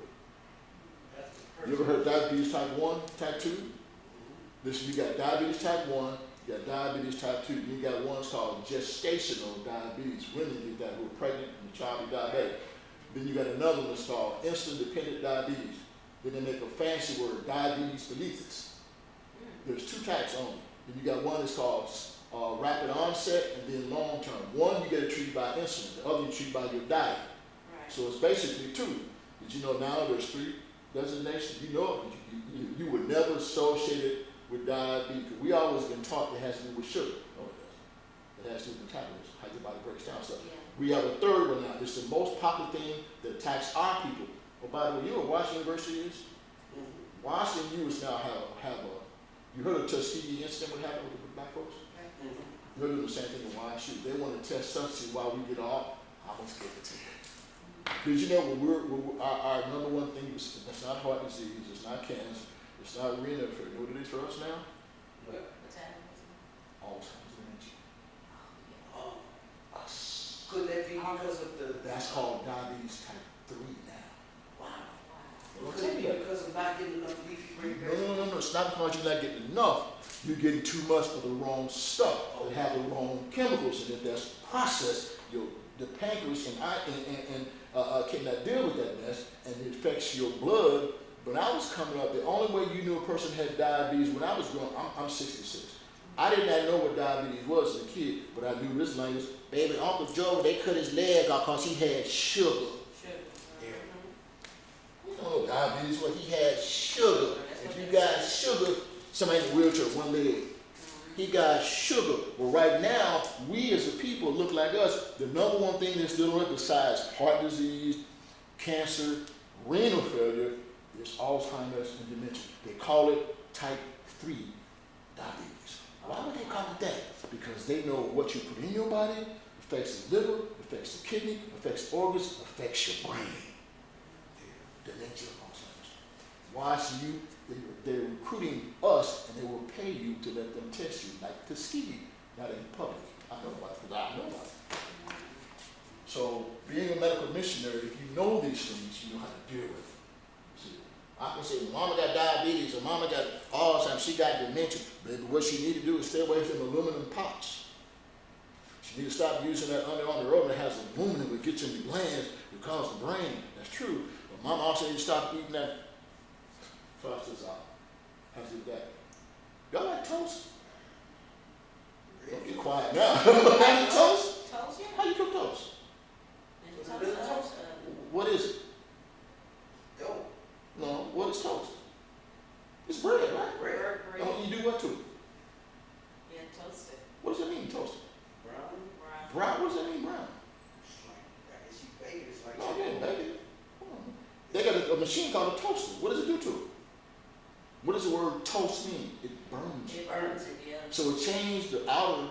You ever heard of diabetes type 1, type 2? Listen, you got diabetes type 1, you got diabetes type 2, then you got ones called gestational diabetes. Women get that who are pregnant and the child be diabetic. Then you got another one that's called insulin-dependent diabetes. Then they make a fancy word, diabetes mellitus. There's two types only. Then you got one that's called rapid onset and then long term. One you get it treated by insulin, the other you treat by your diet. Right. So it's basically two. Did you know now there's three designations? You know it, but you would never associate it with diabetes. We always been taught it has to do with sugar. No, it doesn't. It has to do with metabolism, how your body breaks down stuff. Yeah. We have a third one now. It's the most popular thing that attacks our people. Oh, by the way, you know what Washington University is? Washington U is now have a, you heard of the Tuskegee incident, what happened with the black folks? They're doing the same thing in WashU. They want to test substance while we get off. I almost give it to you. Did you know our number one thing is it's not heart disease, it's not cancer, it's not renal failure. You know what it is for us now? Metabolism. Alzheimer's dementia. Oh, Us. could that be because of the? That's called diabetes type 3 now. Wow. Don't Could tell it me be that. because of not getting enough leafy green No, vegetables? no. It's not because you're not getting enough. You're getting too much of the wrong stuff. They have the wrong chemicals in it that's processed. The pancreas cannot deal with that mess, and it affects your blood. When I was coming up, the only way you knew a person had diabetes, when I was growing, I'm 66. I did not know what diabetes was as a kid, but I knew this language. Baby, Uncle Joe, they cut his leg off because he had sugar. Sugar. Yeah. You don't know diabetes, what he had sugar. If you got sugar, somebody in a wheelchair, one leg, he got sugar. Well, right now, we as a people look like us. The number one thing that's dealing with besides heart disease, cancer, renal failure is Alzheimer's and dementia. They call it type 3 diabetes. Why would they call it that? Because they know what you put in your body affects the liver, affects the kidney, affects the organs, affects your brain. Dementia, Alzheimer's. Why? So they're recruiting us, and they will pay you to let them test you, like Tuskegee, not in public. I know about it, because I know about it. So, being a medical missionary, if you know these things, you know how to deal with them. See, I can say, Mama got diabetes, or Mama got Alzheimer's, she got dementia. Baby, what she need to do is stay away from aluminum pots. She need to stop using that on the road that has aluminum that gets in the glands, it causes the brain. That's true. But Mama also need to stop eating that. Flush this out. How's it that? Y'all like toast? Don't get quiet now. How you toast? Toast, yeah. How you cook toast? And toast, What is it? Dough. No, what is toast? It's bread, right? Bread. bread, And you do what to it? yeah, toasted, What does that mean, toasted? Brown. brown. Brown? What does that mean, brown? It's like, I guess you bake it. It's like. Oh, yeah, bacon. They got a machine called a toaster. What does it do to it? What does the word toast mean? It burns. It burns it, yeah. So it changed the outer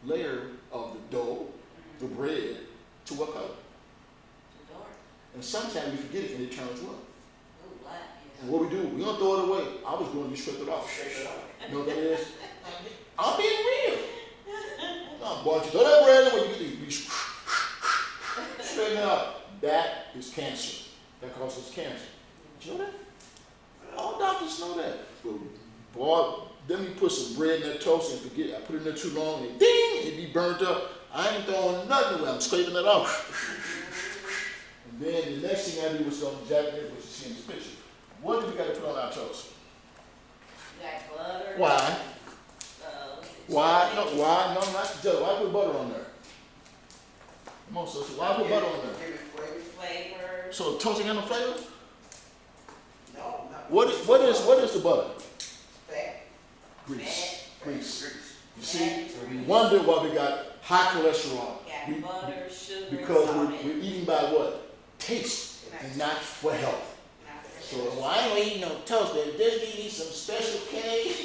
layer of the dough, the bread, to what color? Too dark. And sometimes we forget it and it turns what? Ooh, black, yeah. And what we do, we don't throw it away. I was going to strip it off. Shake it out. You know what that is? I'm being real. No, boy, you throw that bread away, you get these. Straighten it out. That is cancer. That causes cancer. Did you know that? All doctors know that. But boy, then you put some bread in that toast and forget, I put it in there too long and ding, it be burnt up. I ain't throwing nothing away, I'm scraping it off. And then the next thing I do was on the jacket, what you see in this picture. What do we got to put on our toast? You got butter. Why? What's it, Why? jelly? No, why? No, not the jelly. Why put butter on there? Come on, sister. Why put butter on there? Give it flavor. Flavor. So toast ain't got no flavor? No, not. What is the butter? Fat. Grease. Grease. Grease. You see, we wonder why we got high cholesterol. Got We- butter, sugar, because salt, we're eating by what? Taste and not for health. not for So health. Well, I ain't eating no toast, baby. Just give me some special cake.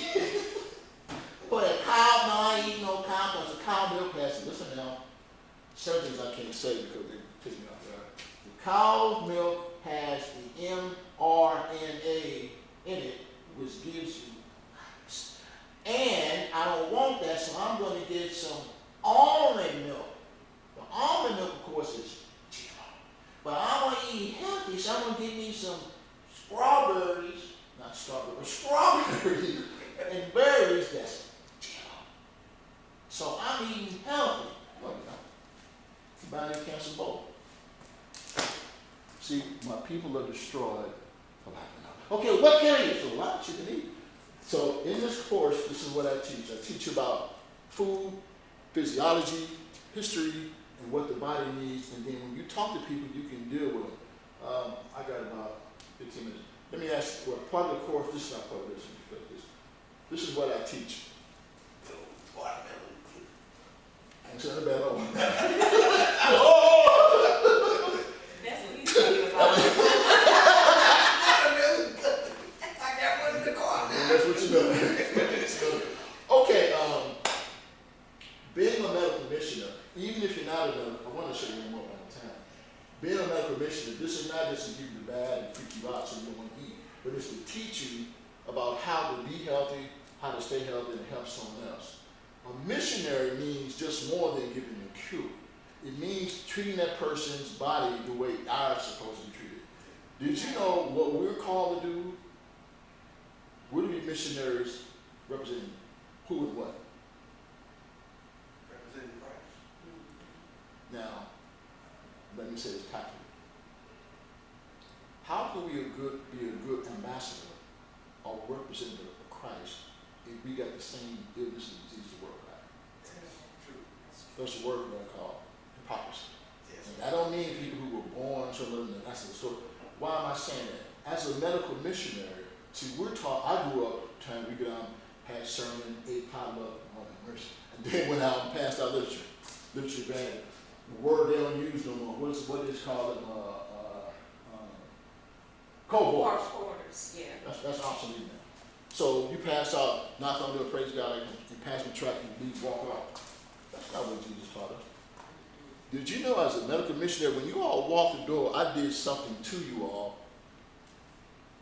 But a cow, no, I ain't eating no cow because the cow milk has, listen now, certain things I can't say because they piss me off there. The cow milk has the mRNA in it, which gives you iron. And I don't want that, so I'm going to get some almond milk. The almond milk, of course, is GMO. But I want to eat healthy, so I'm going to get me some strawberries, not strawberries, but strawberries and berries that's GMO. So I'm eating healthy. No, you're not. You're buying a cancer bowl. See, my people are destroyed for lack of knowledge. Okay, what can I eat? So what you can eat. So in this course, this is what I teach. I teach about food, physiology, history, and what the body needs. And then when you talk to people, you can deal with them. I got about 15 minutes. Let me ask you, well, part of the course, this is not part of this. This is what I teach. Watermelon. I ain't saying a bad one. That's what he's talking about. Watermelon. I got one in the car. That's what you know. Okay, being a medical missioner, even if you're not a medical, I want to show you one more time. Being a medical missioner, this is not just to give you the bad and freak you out so you don't want to eat, but it's to teach you about how to be healthy, how to stay healthy, and help someone else. A missionary means just more than giving them a cure. It means treating that person's body the way ours is supposed to be treated. Did you know what we're called to do? We're to be missionaries representing who and what? Representing Christ. Now, let me say this tactfully. How can we be a good ambassador or representative of Christ if we got the same illness and disease to work at? True. There's a word that I call hypocrisy. Yes. And I don't mean people who were born to live in the that's the story. Why am I saying that? As a medical missionary, see, we're taught, I grew up trying to get on, had sermon, ate potluck, all that mercy. And then went out and passed out literature band. The word they don't use no more. What is called cohorts. Quarters, yeah. That's obsolete now. So you pass out, knock on the door, praise God, like you pass the track, you leave, walk off. That's not what Jesus taught us. Did you know as a medical missionary, when you all walked the door, I did something to you all.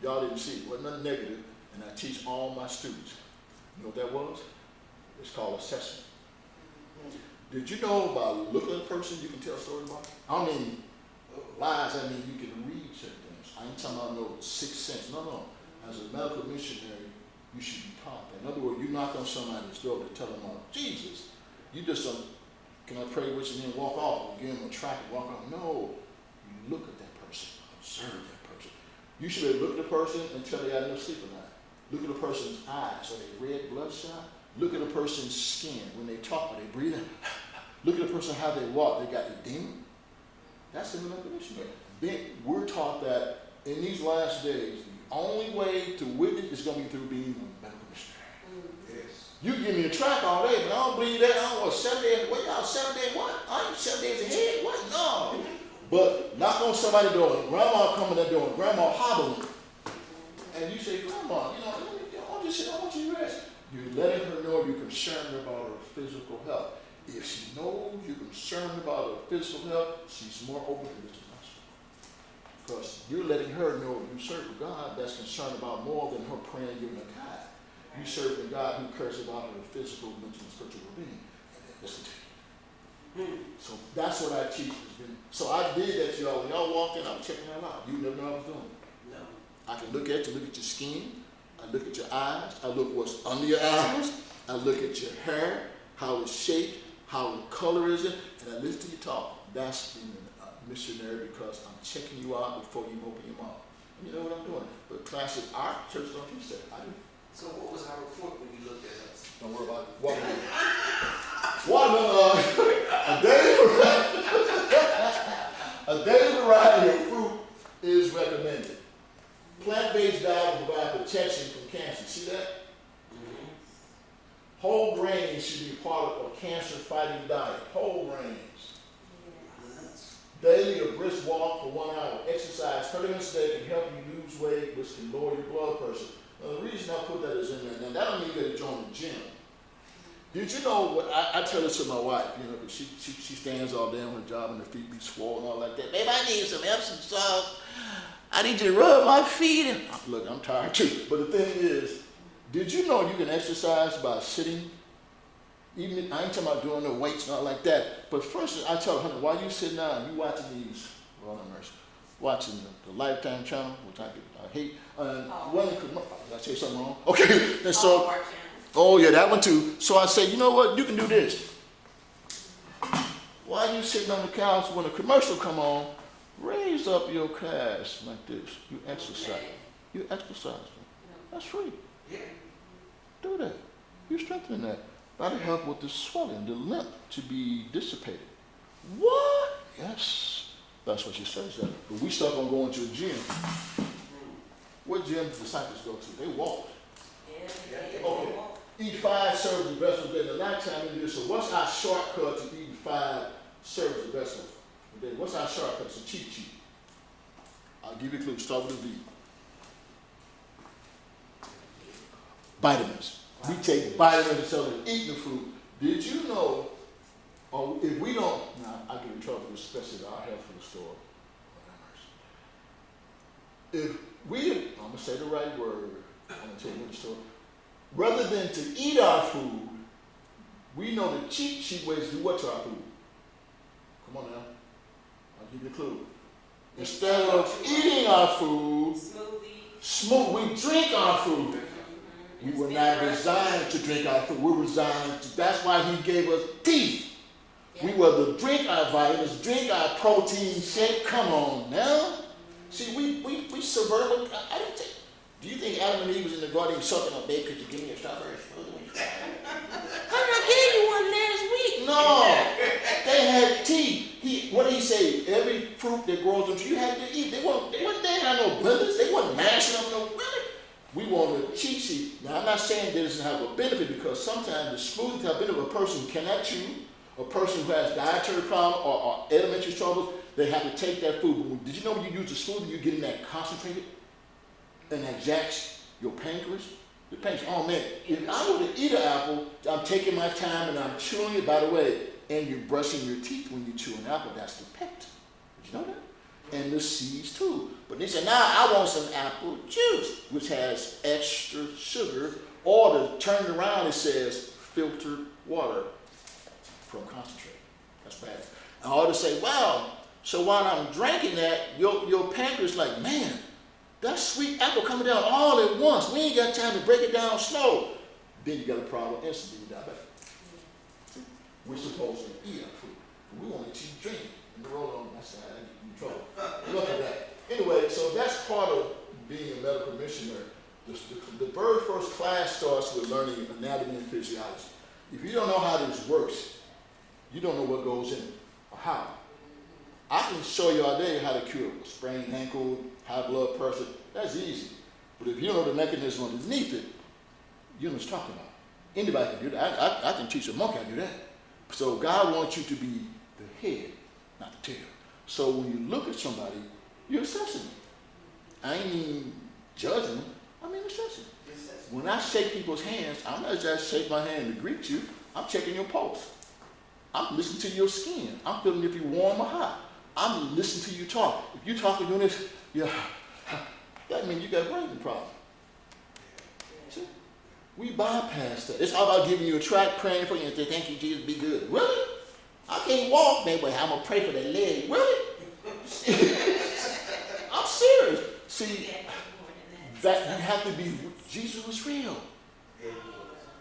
Y'all didn't see. It wasn't nothing negative, and I teach all my students. You know what that was? It's called assessment. Did you know by looking at a person you can tell a story about? I don't mean lies, I mean you can read certain things. I ain't talking about no sixth sense. No. As a medical missionary, you should be taught that. In other words, you knock on somebody's door to tell them about Jesus. You just don't, can I pray with you and then walk off or give them a tract and walk off? No. You look at that person, observe that person. You should be look at the person until they have no sleep at night. Look at the person's eyes. Are they red, bloodshot? Look at the person's skin. When they talk, are they breathing? Look at the person, how they walk. They got edema. That's the medical missionary. We're taught that in these last days, the only way to witness is going to be through being a medical missionary. Yes. You can give me a track all day, but I don't believe that. I don't want 7 days. What y'all 7 days? What? I ain't 7 days ahead. What? No. But knock on somebody's door. Grandma coming at the door. Grandma hobbling. And you say, Grandma, I want you to rest. You're letting her know you're concerned about her physical health. If she knows you're concerned about her physical health, she's more open to this gospel. Because you're letting her know you serve a God that's concerned about more than her praying giving a tithe. You serve a God who cares about her physical, mental, and spiritual well-being. And then listen to you. So that's what I teach. So I did that to y'all. When y'all walked in, I was checking y'all out. You never know what I was doing. No. I can look at you, look at your skin. I look at your eyes. I look what's under your eyes. I look at your hair, how it's shaped, how the color is it, and I listen to you talk. That's being a missionary because I'm checking you out before you open your mouth. And you know what I'm doing. But classic art, church don't teach that. I do. So what was our report when you looked at us? Don't worry about it. Watermelon. A daily variety of fruit is recommended. Plant-based diet will provide protection from cancer. See that? Whole grains should be part of a cancer-fighting diet. Whole grains. Daily a brisk walk for 1 hour. Exercise 30 minutes a day can help you lose weight, which can lower your blood pressure. Now, the reason I put that is in there. Now, that don't mean you got to join the gym. Did you know what I tell this to my wife? You know, because she stands all day on her job and her feet be swollen and all like that. Babe, I need some Epsom salt. I need you to rub my feet. And look, I'm tired too. But the thing is, did you know you can exercise by sitting? Even I ain't talking about doing the weights, not like that. But first, I tell her, honey, while you sitting down, you watching these, Lord have mercy, watching the Lifetime channel, which I hate. Did I say something wrong? Okay, and so, oh yeah, that one too. So I say, you know what? You can do this. While you sitting on the couch, when a commercial come on, raise up your calves like this. You exercise. You exercise. That's free. Yeah. Do that. You strengthen that. That'll help with the swelling, the limp to be dissipated. What? Yes. That's what she says that. But we stuck on going to a gym. What gym do disciples go to? They walk. Okay. Eat 5 serves of vegetables a day. The last time we do this, so what's our shortcut to eating 5 serves of vegetables a day? What's our shortcut? It's a cheat sheet. I'll give you a clue. Start with a V. Vitamins. We take vitamins instead of eating the fruit. Did you know, or if we don't, now I get in trouble, especially our health food store. If we, I'm going to say the right word, I'm going to tell you the story. Rather than to eat our food, we know the cheat ways to do what to our food? Come on now. I'll give you a clue. Instead of eating our food, we drink our food. We were not designed to drink our food. We were designed to, that's why he gave us teeth. We were to drink our vitamins, drink our protein shake. Come on now. See, we subvert. I didn't think. Do you think Adam and Eve was in the garden sucking on, babe, could you give me a strawberry smoothie? I gave you one last week. No, they had teeth. What did he say? Every fruit that grows on you had to eat. They didn't have no blenders. They wasn't mashing up no. Really? We want a cheat sheet. Now, I'm not saying that it doesn't have a benefit, because sometimes the smoothies have benefit. A person who cannot chew, a person who has dietary problem or elementary troubles, they have to take that food. But did you know when you use a smoothie, you're getting that concentrated and that jacks your pancreas? Your pancreas, oh man, if I were to eat an apple, I'm taking my time and I'm chewing it, by the way, and you're brushing your teeth when you chew an apple. That's the pectin. Did you know that? And the seeds too. But they said, now I want some apple juice, which has extra sugar, or to turn it around, it says filtered water from concentrate. That's bad. And or to say, wow, so while I'm drinking that, your pancreas like, man, that sweet apple coming down all at once. We ain't got time to break it down slow. Then you got a problem instantly, you diabetic. We're supposed to eat our food. We want to cheat drink. And the roll on, that's how I get in trouble. Look at that. Anyway, so that's part of being a medical missionary. The very first class starts with learning anatomy and physiology. If you don't know how this works, you don't know what goes in it or how. I can show you all day how to cure a sprained ankle, high blood pressure. That's easy. But if you don't know the mechanism underneath it, you know what I'm talking about. Anybody can do that. I can teach a monkey how to do that. So God wants you to be the head, not the tail. So when you look at somebody, you're assessing them. I ain't even judging them. I mean assessing them. When I shake people's hands, I'm not just shake my hand to greet you. I'm checking your pulse. I'm listening to your skin. I'm feeling if you're warm or hot. I'm listening to you talk. If you're talking doing this, yeah, that means you got a breathing problem. See? We bypass that. It's all about giving you a tract, praying for you, and say, thank you, Jesus, be good. Really? I can't walk, man, but I'm going to pray for that leg. Really? I'm serious. See, that you have to be, Jesus was real.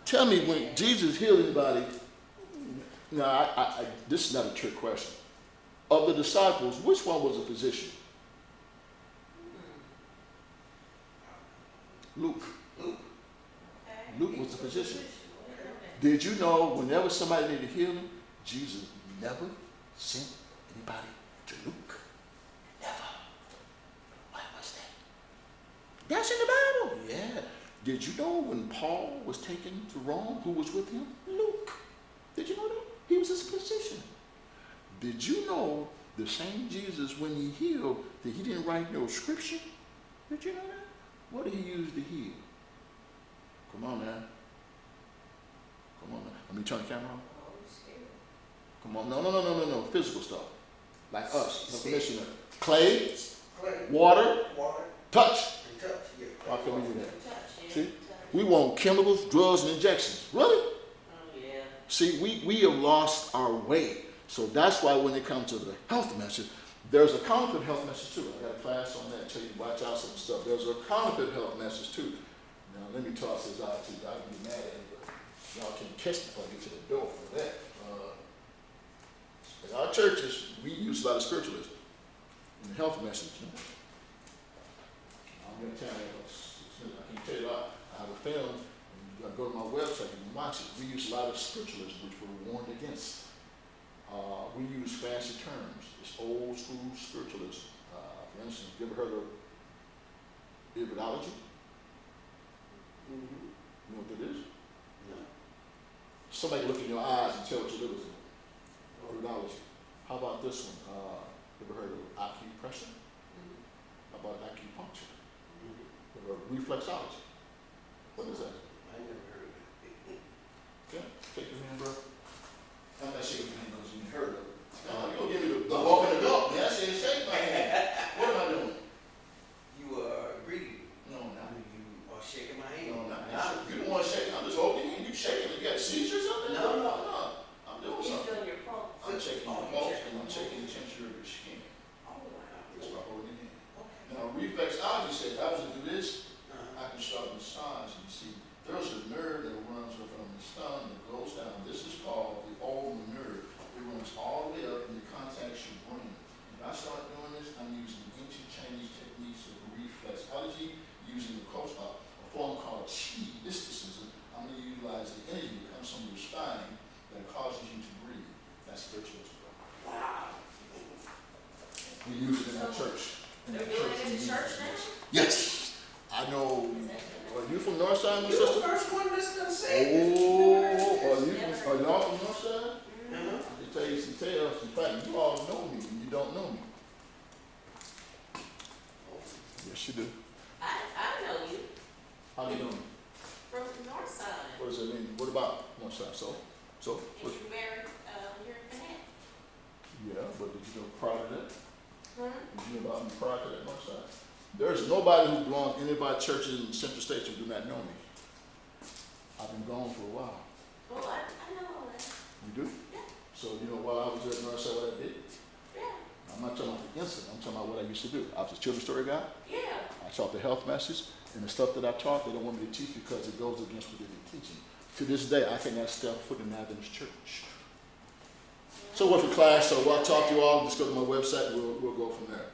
Tell me, when Jesus healed anybody, now this is not a trick question. Of the disciples, which one was a physician? Luke. Luke was the physician. Did you know whenever somebody needed healing, Jesus never sent anybody to Luke? Never. Why was that? That's in the Bible. Yeah. Did you know when Paul was taken to Rome, who was with him? Luke. Did you know that? He was his physician. Did you know the same Jesus, when he healed, that he didn't write no scripture? Did you know that? What did he use to heal? Come on now. Come on now. Let me turn the camera on. Come on. No. Physical stuff. Like us. No commissioner. Clay, water, touch. Why can we do that? See? We want chemicals, drugs, and injections. Really? Oh, yeah. See, we have lost our way. So that's why when it comes to the health message, there's a counterfeit health message too. I got a class on that, tell you to watch out some stuff. There's a counterfeit health message too. Now let me toss this out to you. I can be mad at you, but y'all can catch me before I get to the door for that. In our churches, we use a lot of spiritualism in the health message. I'm going to tell you, I can tell you, I have a film, and you got to go to my website, you can watch it. We use a lot of spiritualism, which we're warned against. We use fancy terms. It's old school spiritualism. For instance, you ever heard of iridology? Mm-hmm. You know what that is? No. Somebody look in your eyes and tell what your liver's doing. Iridology. How about this one? You ever heard of acupressure? How about acupuncture? Or reflexology? What is that? I never heard of it. Okay, take your hand, bro. I'm not shaking your hand because you heard of it. No, you don't give me the walk in the dog. Man, I said shake my hand. What am I doing? You greedy. No, not me. You are shaking my hand. No, not me. You don't want to shake. I'm just holding you. You shaking. You got a seizure or something? No. I'm doing You something. feel your pulse. I'm checking Oh, your you pulse checking and I'm my checking the pulse. temperature of your skin. Oh, wow. That's by holding your hand. Okay. Now, reflexology says if I was to do this, Uh-huh. I can start massage. You see, there's a nerve that runs from the sternum that goes down. This is called the ulnar nerve. It runs all the way up and it contacts your brain. If I start doing this, I'm using ancient Chinese techniques of reflexology, using a form called chi mysticism. I'm going to utilize the energy that comes from your spine that causes you to breathe. That's spiritualism. Wow. We use it in our church. They're doing it in the church now? Yes. I know Is that good? Are you from Northside, my You're the sister? first one that's gonna say this. Oh, are y'all from Northside? Uh-huh. They tell you some tales. In fact, you all know me and you don't know me. Yes, you do. I know you How do you know me? from the north side. What does that mean? What about Northside? So, And what, you're married, you're in Finette. yeah, but did you know prior to that? Hmm? Did you know about me prior to that Northside? There's nobody who belongs in any of our churches in Central States who do not know me. I've been gone for a while. Well, I know all that. You do? Yeah. So you know while I was at Northside what I did? Yeah. I'm not talking about the incident, I'm talking about what I used to do. I was a children's story guy. Yeah. I taught the health message, and the stuff that I taught, they don't want me to teach because it goes against what they've been teaching. To this day, I cannot step foot in Adventist church. So what for class, so I'll talk to you all, just go to my website, we'll go from there.